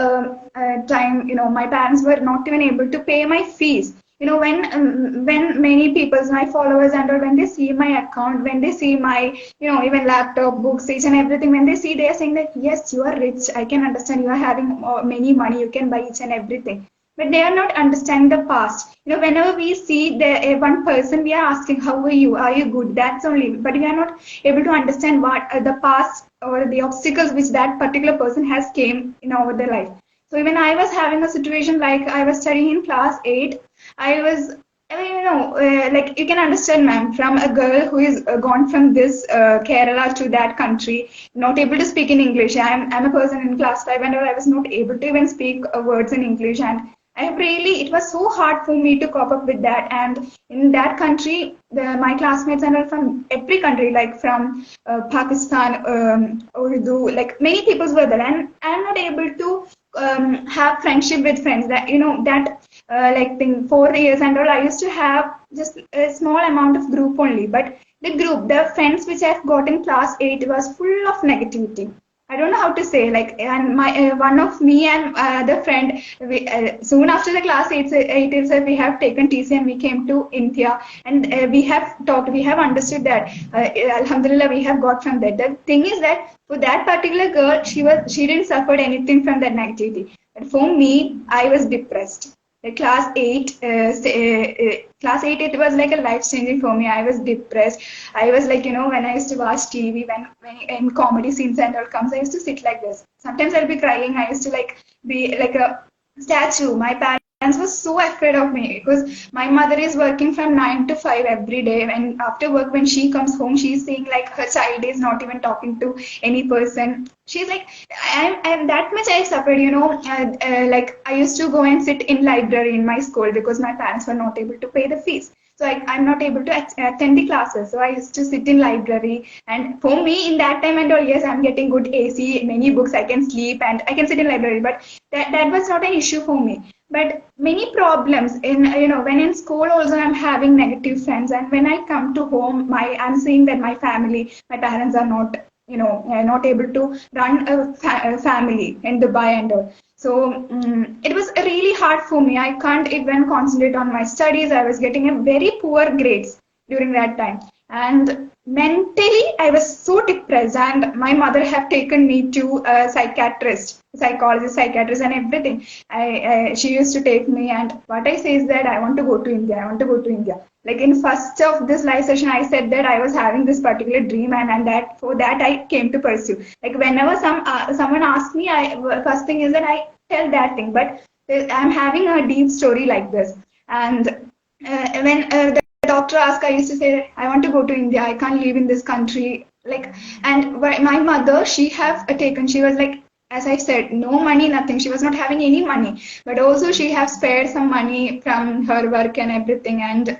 B: time. My parents were not even able to pay my fees. When many people, my followers and all, when they see my account, when they see my even laptop, books, each and everything, when they see, they are saying that yes, you are rich. I can understand you are having many money. You can buy each and everything, but they are not understanding the past. Whenever we see one person, we are asking, "How are you? Are you good?" That's only. But we are not able to understand what the past or the obstacles which that particular person has came in over their life. So even I was having a situation like I was studying in class 8. I was, like you can understand, ma'am, from a girl who is gone from this Kerala to that country, not able to speak in English. I'm a person in class 5 and I was not able to even speak words in English. And it was so hard for me to cope up with that. And in that country, my classmates and all from every country, like from Pakistan, Urdu, like many people were there. And I'm not able to have friendship with friends that, that like thing 4 years and all. I used to have just a small amount of group only. But the friends which I've got in class 8 was full of negativity. I don't know how to say, like, and my one of me and the friend, soon after the class 8 itself, we have taken TC and we came to India, and we have talked, we have understood that, Alhamdulillah, we have got from that. The thing is that for that particular girl, she didn't suffer anything from that negativity, but for me, I was depressed. Class 8, class 8, it was like a life changing for me. I was depressed. I was like, when I used to watch TV, when in comedy scenes and all comes, I used to sit like this. Sometimes I'll be crying. I used to like be like a statue. My parents parents were so afraid of me because my mother is working from 9 to 5 every day, and after work when she comes home, she's saying like her child is not even talking to any person. She's like, and that much I suffered, like I used to go and sit in library in my school because my parents were not able to pay the fees. So I'm not able to attend the classes. So I used to sit in library, and for me in that time and all, yes, I'm getting good AC, many books, I can sleep and I can sit in library. But that was not an issue for me. But many problems in, when in school also I'm having negative friends, and when I come to home, I'm seeing that my family, my parents are not, not able to run a family in Dubai and all. So it was really hard for me. I can't even concentrate on my studies. I was getting a very poor grades during that time. And mentally, I was so depressed. And my mother have taken me to a psychiatrist, psychologist, psychiatrist, and everything. She used to take me, and what I say is that I want to go to India. I want to go to India. Like in first of this live session, I said that I was having this particular dream, and that for that I came to pursue. Like whenever someone asks me, first thing is that I tell that thing. But I'm having a deep story like this. And when the doctor asked, I used to say, I want to go to India. I can't live in this country. Like, and my mother, she was like, as I said, no money, nothing. She was not having any money, but also she have spared some money from her work and everything. And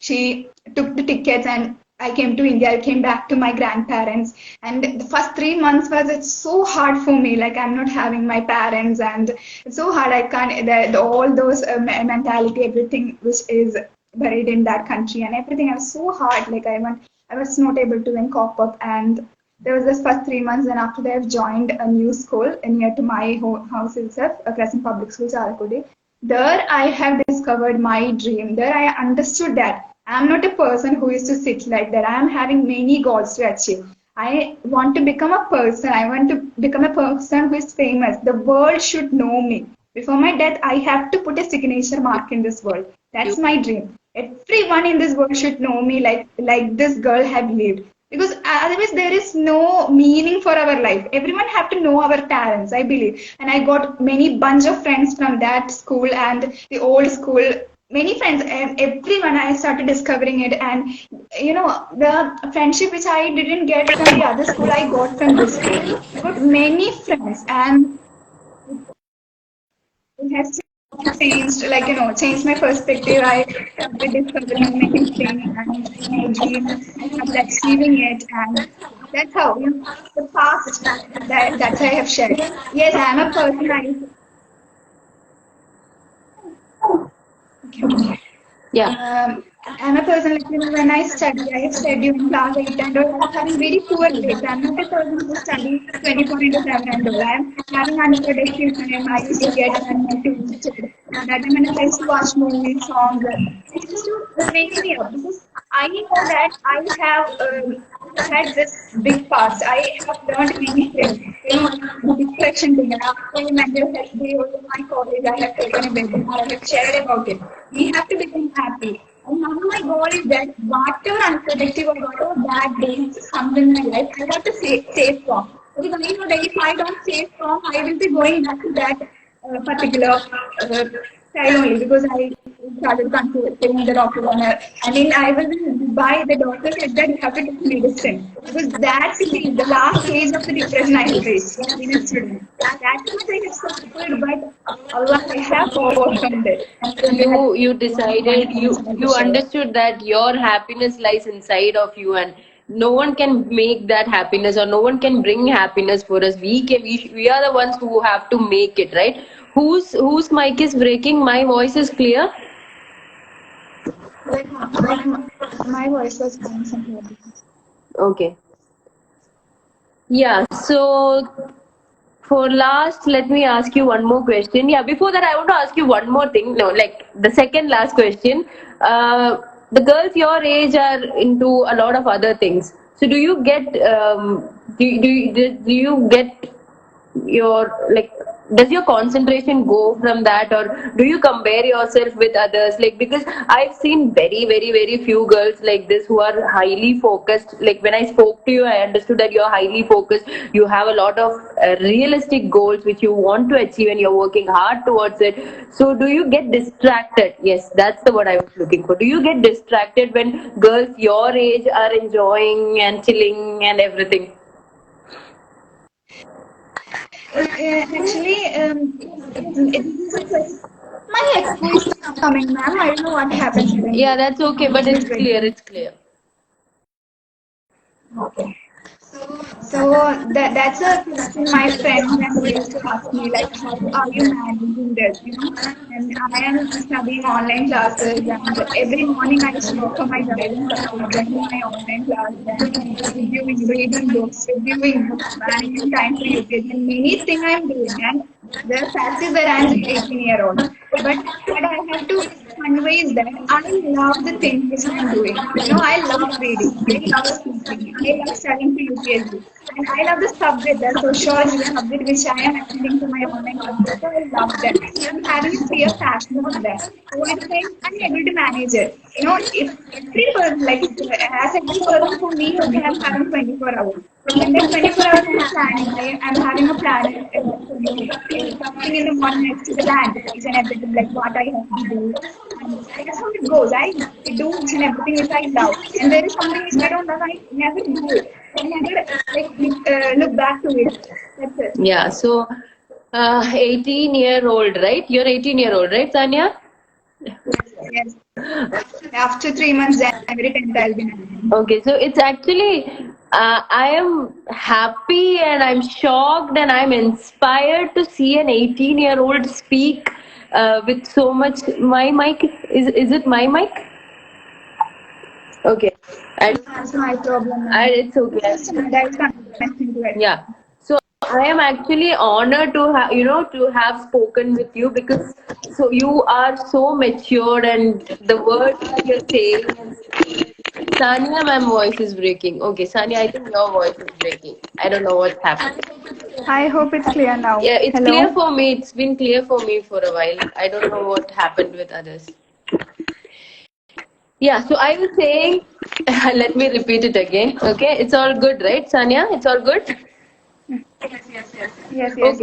B: she took the tickets, and I came to India. I came back to my grandparents, and the first 3 months it's so hard for me. Like I'm not having my parents, and it's so hard. I can't all those mentality, everything which is buried in that country and everything. I was so hard. Like I was not able to even cope up. And there was this first 3 months, and after that I've joined a new school near to my house itself, a Crescent Public School, Chalakudy. There I have discovered my dream. There I understood that I'm not a person who used to sit like that. I am having many goals to achieve. I want to become a person. I want to become a person who is famous. The world should know me. Before my death, I have to put a signature mark in this world. That's my dream. Everyone in this world should know me like this girl had lived. Because otherwise there is no meaning for our life. Everyone have to know our talents, I believe. And I got many bunch of friends from that school and the old school. Many friends, and everyone, I started discovering it. And the friendship which I didn't get from the other school, I got from this school. I got many friends, and it has changed, changed my perspective. I started discovering many things, and my dream, I started achieving it. And that's how, the past that I have shared. Yes, I am a person.
A: Yeah.
B: I'm a person, when I study, I have studied in class 8 and all. I was having very poor grades. I'm not a person who studies 24 into 7 and all. I'm having unproductive time. I used to get unmotivated. And at the time I used to watch movies, songs. It used to make me up because I know that I have had this big past. I have learned many things. The depression thing. And after mental health day, also my college, I have taken a webinar. I have shared about it. We have to become happy. And now my goal is that whatever unproductive or whatever bad days comes in my life, I have to stay strong. Because I know that if I don't stay strong, I will be going back to that particular style only, because I started consulting the doctor on her. And then I was in Dubai, the doctor said that you have to take medicine. Because that's the last stage of the depression I have faced in a student. That much I have suffered, but Allah, I have overcome it. And
A: You
B: one
A: decided,
B: thing I wanted to
A: you
B: share.
A: understood that your happiness lies inside of you, and no one can make that happiness, or no one can bring happiness for us. We are the ones who have to make it, right? Whose mic is breaking? My voice is clear.
B: Like my voice was having some problems.
A: Okay. Yeah, so for last, let me ask you one more question. Yeah, before that, I want to ask you one more thing. No, like the second last question. The girls your age are into a lot of other things. So, do you get do you get your, like, does your concentration go from that, or do you compare yourself with others? Like, because I've seen very few girls like this who are highly focused. Like, when I spoke to you, I understood that you're highly focused. You have a lot of realistic goals which you want to achieve, and you're working hard towards it. So do you get distracted? Yes, that's the word I was looking for. Do you get distracted when girls your age are enjoying and chilling and everything?
B: Actually, this is a question. My echo is coming, ma'am. I don't know what happened
A: Yeah,
B: suddenly.
A: that's okay, but
B: It's
A: it's clear.
B: breaking.
A: It's clear.
B: Okay. So that's a question my friends and they used to ask me, like, how are you managing this, you know? And I am studying online classes, and every morning I used to go for my driving classes, joining my online class, then reviewing, reading books, reviewing books, managing time for UPSC, and many things I'm doing. And the fact is that I'm 18-year-old, but I have to convey is that I love the things which I'm doing. You know, I love reading, I love speaking, I love studying for UPSC, and I love the subject, the sociology, the subject which I am attending for my online classes. So I love that. I'm having a clear passion for that. So I think I'm able to manage it. You know, if every person, like as every person for me, okay, I'm having 24 hours. So in that 24 hours, I'm planning. I'm having a plan for me. First thing in the morning, I to plan each and everything, like what I have to do. And that's how it goes. I do each and everything which I love. And there is something which I don't love, I never do it. I never look back to it. That's it.
A: Yeah, so 18-year-old, right? You're 18-year-old, right, Tanya?
B: Yes. After 3 months, January 10th, I'll be 19.
A: Okay, so it's actually, I am happy and I'm shocked and I'm inspired to see an 18-year-old speak with so much. My mic, is it my mic? Okay. I,
B: That's my problem, ma'am.
A: it's okay.
B: Just a minute, I'll connect into it.
A: Yeah. So I am actually honored to have, to have spoken with you, because so you are so matured and the words that you're saying. Sania, my voice is breaking. Okay, Sania, I think your voice is breaking. I don't know what's happening.
B: I hope it's clear now.
A: Yeah, it's clear
B: Hello?
A: for me. It's been clear for me for a while. I don't know what happened with others. Yeah, so I was saying, let me repeat it again. Okay, it's all good, right, Sania? It's all good? Okay,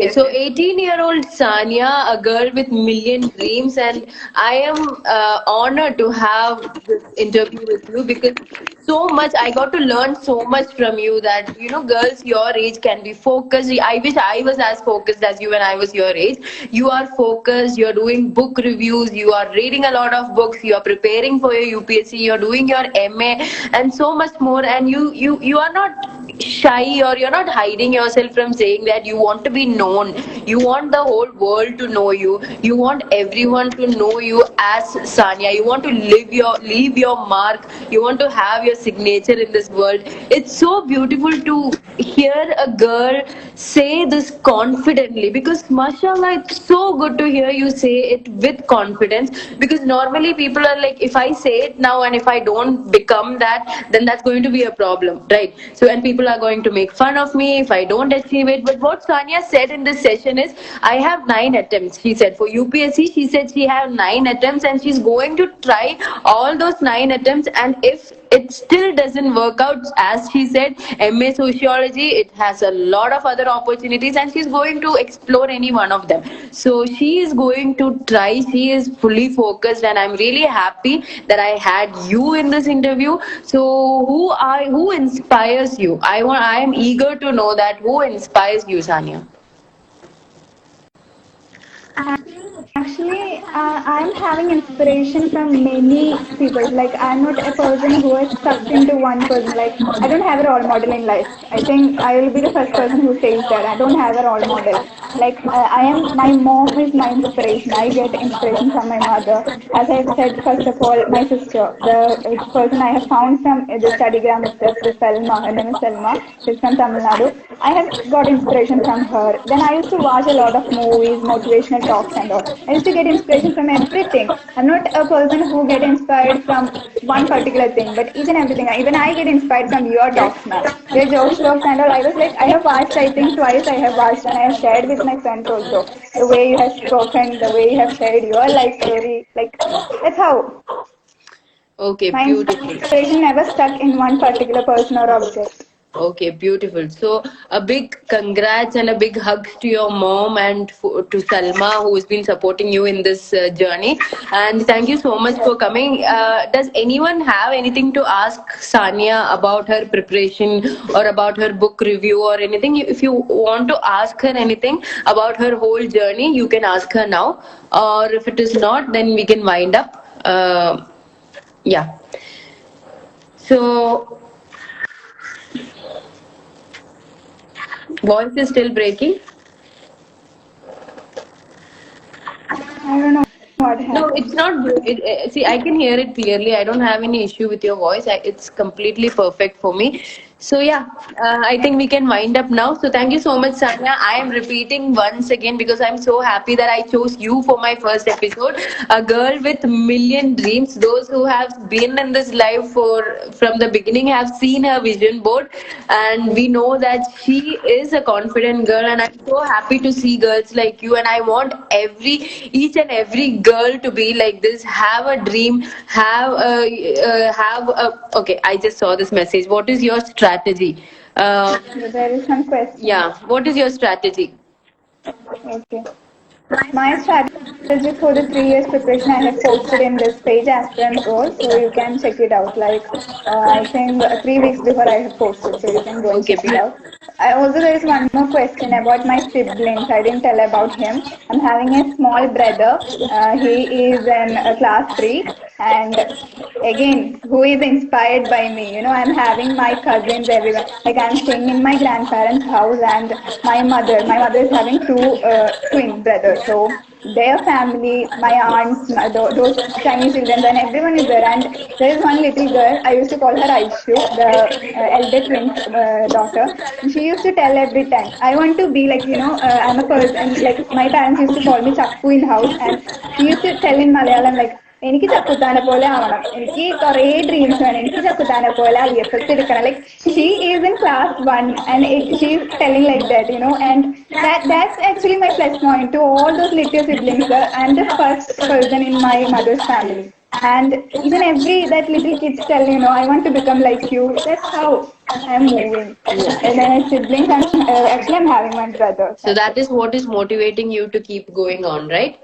A: so
B: Yes.
A: 18-year-old Sania, a girl with million dreams, and I am honored to have this interview with you, because so much I got to learn so much from you, that girls your age can be focused. I wish I was as focused as you when I was your age. You are focused, you're doing book reviews, you are reading a lot of books, you are preparing for your UPSC, you're doing your MA, and so much more, and you are not shy, or you're not hiding yourself from saying that you want to be known. You want the whole world to know you. You want everyone to know you as Sania. You want to leave your mark. You want to have your signature in this world. It's so beautiful to hear a girl say this confidently, because mashallah, it's so good to hear you say it with confidence, because normally people are like, if I say it now and if I don't become that, then that's going to be a problem, right? So, and people are going to make fun of me if I don't achieve it. But what Sania said in this session is, I have 9 attempts. She said for UPSC, she said she have 9 attempts, and she's going to try all those 9 attempts. And if it still doesn't work out, as she said, MA Sociology, it has a lot of other opportunities, and she's going to explore any one of them. So she is going to try. She is fully focused, and I'm really happy that I had you in this interview. So who inspires you? I am eager to know that who inspires you, Sania.
B: Actually, I'm having inspiration from many people. Like, I'm not a person who is stuck into one person. Like, I don't have a role model in life. I think I will be the first person who says that. I don't have a role model. Like, my mom is my inspiration. I get inspiration from my mother. As I've said, first of all, my sister, the person I have found from the studygram itself, the Selma, her name is Selma. She's from Tamil Nadu. I have got inspiration from her. Then I used to watch a lot of movies, motivational talks and all. I used to get inspiration from everything. I'm not a person who get inspired from one particular thing, but each and everything. Even I get inspired from your talks, ma'am. Your jokes, talks, and all. I was like, I have watched. I think twice I have watched, and I have shared with my friends also. The way you have spoken, the way you have shared your life story, like that's how
A: Okay,
B: my
A: beautiful.
B: inspiration never stuck in one particular person or object.
A: Okay, beautiful. So, a big congrats and a big hug to your mom and to Salma, who has been supporting you in this journey. And thank you so much for coming. Does anyone have anything to ask Sania about her preparation or about her book review or anything? If you want to ask her anything about her whole journey, you can ask her now. Or if it is not, then we can wind up. Yeah. So, voice is still breaking.
B: I don't know what
A: No,
B: happened.
A: it's not. See, I can hear it clearly. I don't have any issue with your voice. It's completely perfect for me. So yeah, I think we can wind up now. So thank you so much, Sanya. I am repeating once again because I'm so happy that I chose you for my first episode. A girl with million dreams. Those who have been in this life for from the beginning have seen her vision board, and we know that she is a confident girl. And I'm so happy to see girls like you. And I want each and every girl to be like this. Have a dream. Have a. Okay, I just saw this message. What is your strategy? Uh,
B: There is some question.
A: yeah. What is your strategy?
B: Okay. My strategy for the 3 years preparation I have posted in this page aspirant role, so you can check it out. Like I think 3 weeks before I have posted, so you can go and
A: Okay.
B: check it out. I also there is one more question about my siblings. I didn't tell about him. I'm having a small brother. He is in class 3, and again, who is inspired by me? I'm having my cousins everywhere. Like I'm staying in my grandparents' house, and my mother is having two twin brothers. So their family, my aunts, those tiny children, and everyone is there. And there is one little girl. I used to call her Aishu, the elder twin's daughter. And she used to tell every time, I want to be like, I'm a person. Like my parents used to call me Chakku in house, and she used to tell in Malayalam like, എനിക്ക് ചക്കുത്താനെ പോലെ ആവണം, എനിക്ക് കുറേ dreams വേണം, എനിക്ക് ചക്കുത്താനെ പോലെ IFS എടുക്കണം. Like she is in class 1, and she is telling like that, and that's actually my plus point to all those little siblings. I'm the first person in my mother's family, and even every that little kids tell, I want to become like you. That's how I'm moving. And then as siblings, actually I'm having one brother.
A: So
B: That's
A: that
B: it.
A: is what is motivating you to keep going on, right?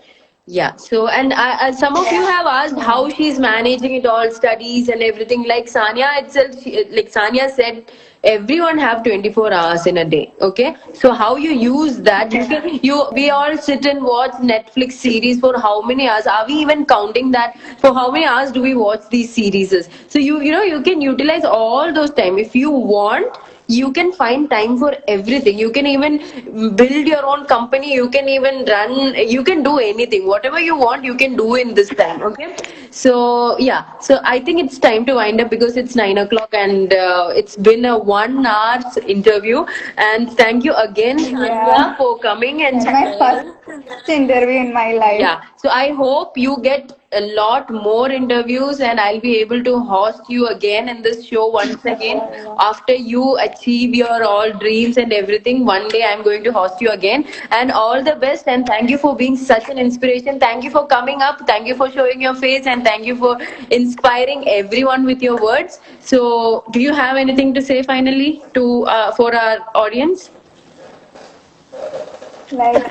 A: Yeah. So, and some of you have asked
B: Yeah.
A: how she's managing it all, studies and everything. Like Sanya itself, like Sanya said, everyone have 24 hours in a day. Okay. So how you use that? We all sit and watch Netflix series for how many hours? Are we even counting that? For how many hours do we watch these series? So you can utilize all those time if you want. You can find time for everything. You can even build your own company. You can even run. You can do anything. Whatever you want, you can do in this time. Okay. So yeah. So I think it's time to wind up because it's 9 o'clock and it's been a 1 hour interview. And thank you again, Sanya,
B: Yeah.
A: for coming and
B: That's my first
A: sharing.
B: interview in my life.
A: Yeah. So I hope you get a lot more interviews and I'll be able to host you again in this show once again.
B: Inshallah.
A: After you achieve your all dreams and everything, one day I'm going to host you again. And all the best and thank you for being such an inspiration. Thank you for coming up. Thank you for showing your face and thank you for inspiring everyone with your words. So do you have anything to say finally to for our audience?
B: Like,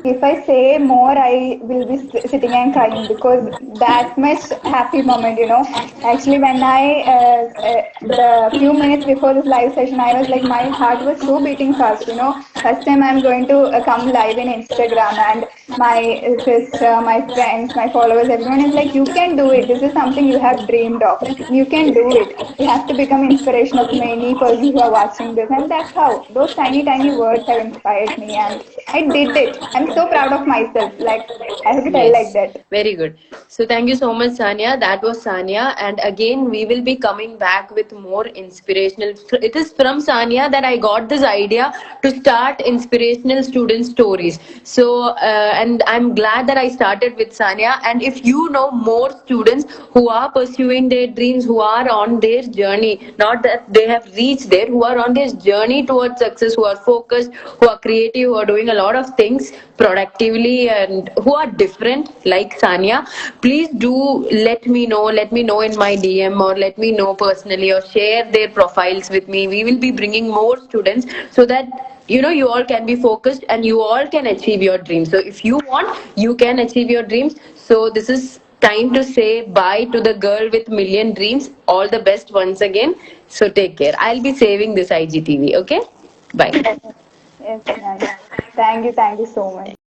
B: if I say more, I will be sitting and crying because that much happy moment. Actually, when the few minutes before this live session, I was like, my heart was so beating fast. First time I'm going to come live in Instagram, and my sister, my friends, my followers, everyone is like, you can do it. This is something you have dreamed of. You can do it. You have to become inspiration of many persons who are watching this. And that's how those tiny, tiny words have inspired me. And I did it. I'm so proud of myself. Like, I have to tell like
A: Yes,
B: that.
A: very good. So thank you so much, Sanya. That was Sanya, and again we will be coming back with more inspirational. It is from Sanya that I got this idea to start start inspirational student stories. So, and I'm glad that I started with Sanya. And if you know more students who are pursuing their dreams, who are on their journey, not that they have reached there, who are on this journey towards success, who are focused, who are creative, who are doing a lot of things productively, and who are different like Sanya, please do let me know. Let me know in my DM, or let me know personally, or share their profiles with me. We will be bringing more students so that you all can be focused and you all can achieve your dreams. So if you want, you can achieve your dreams. So this is time to say bye to the girl with million dreams. All the best once again. So take care. I'll be saving this IGTV. Okay, bye.
B: Yes, ma'am. Thank you so much.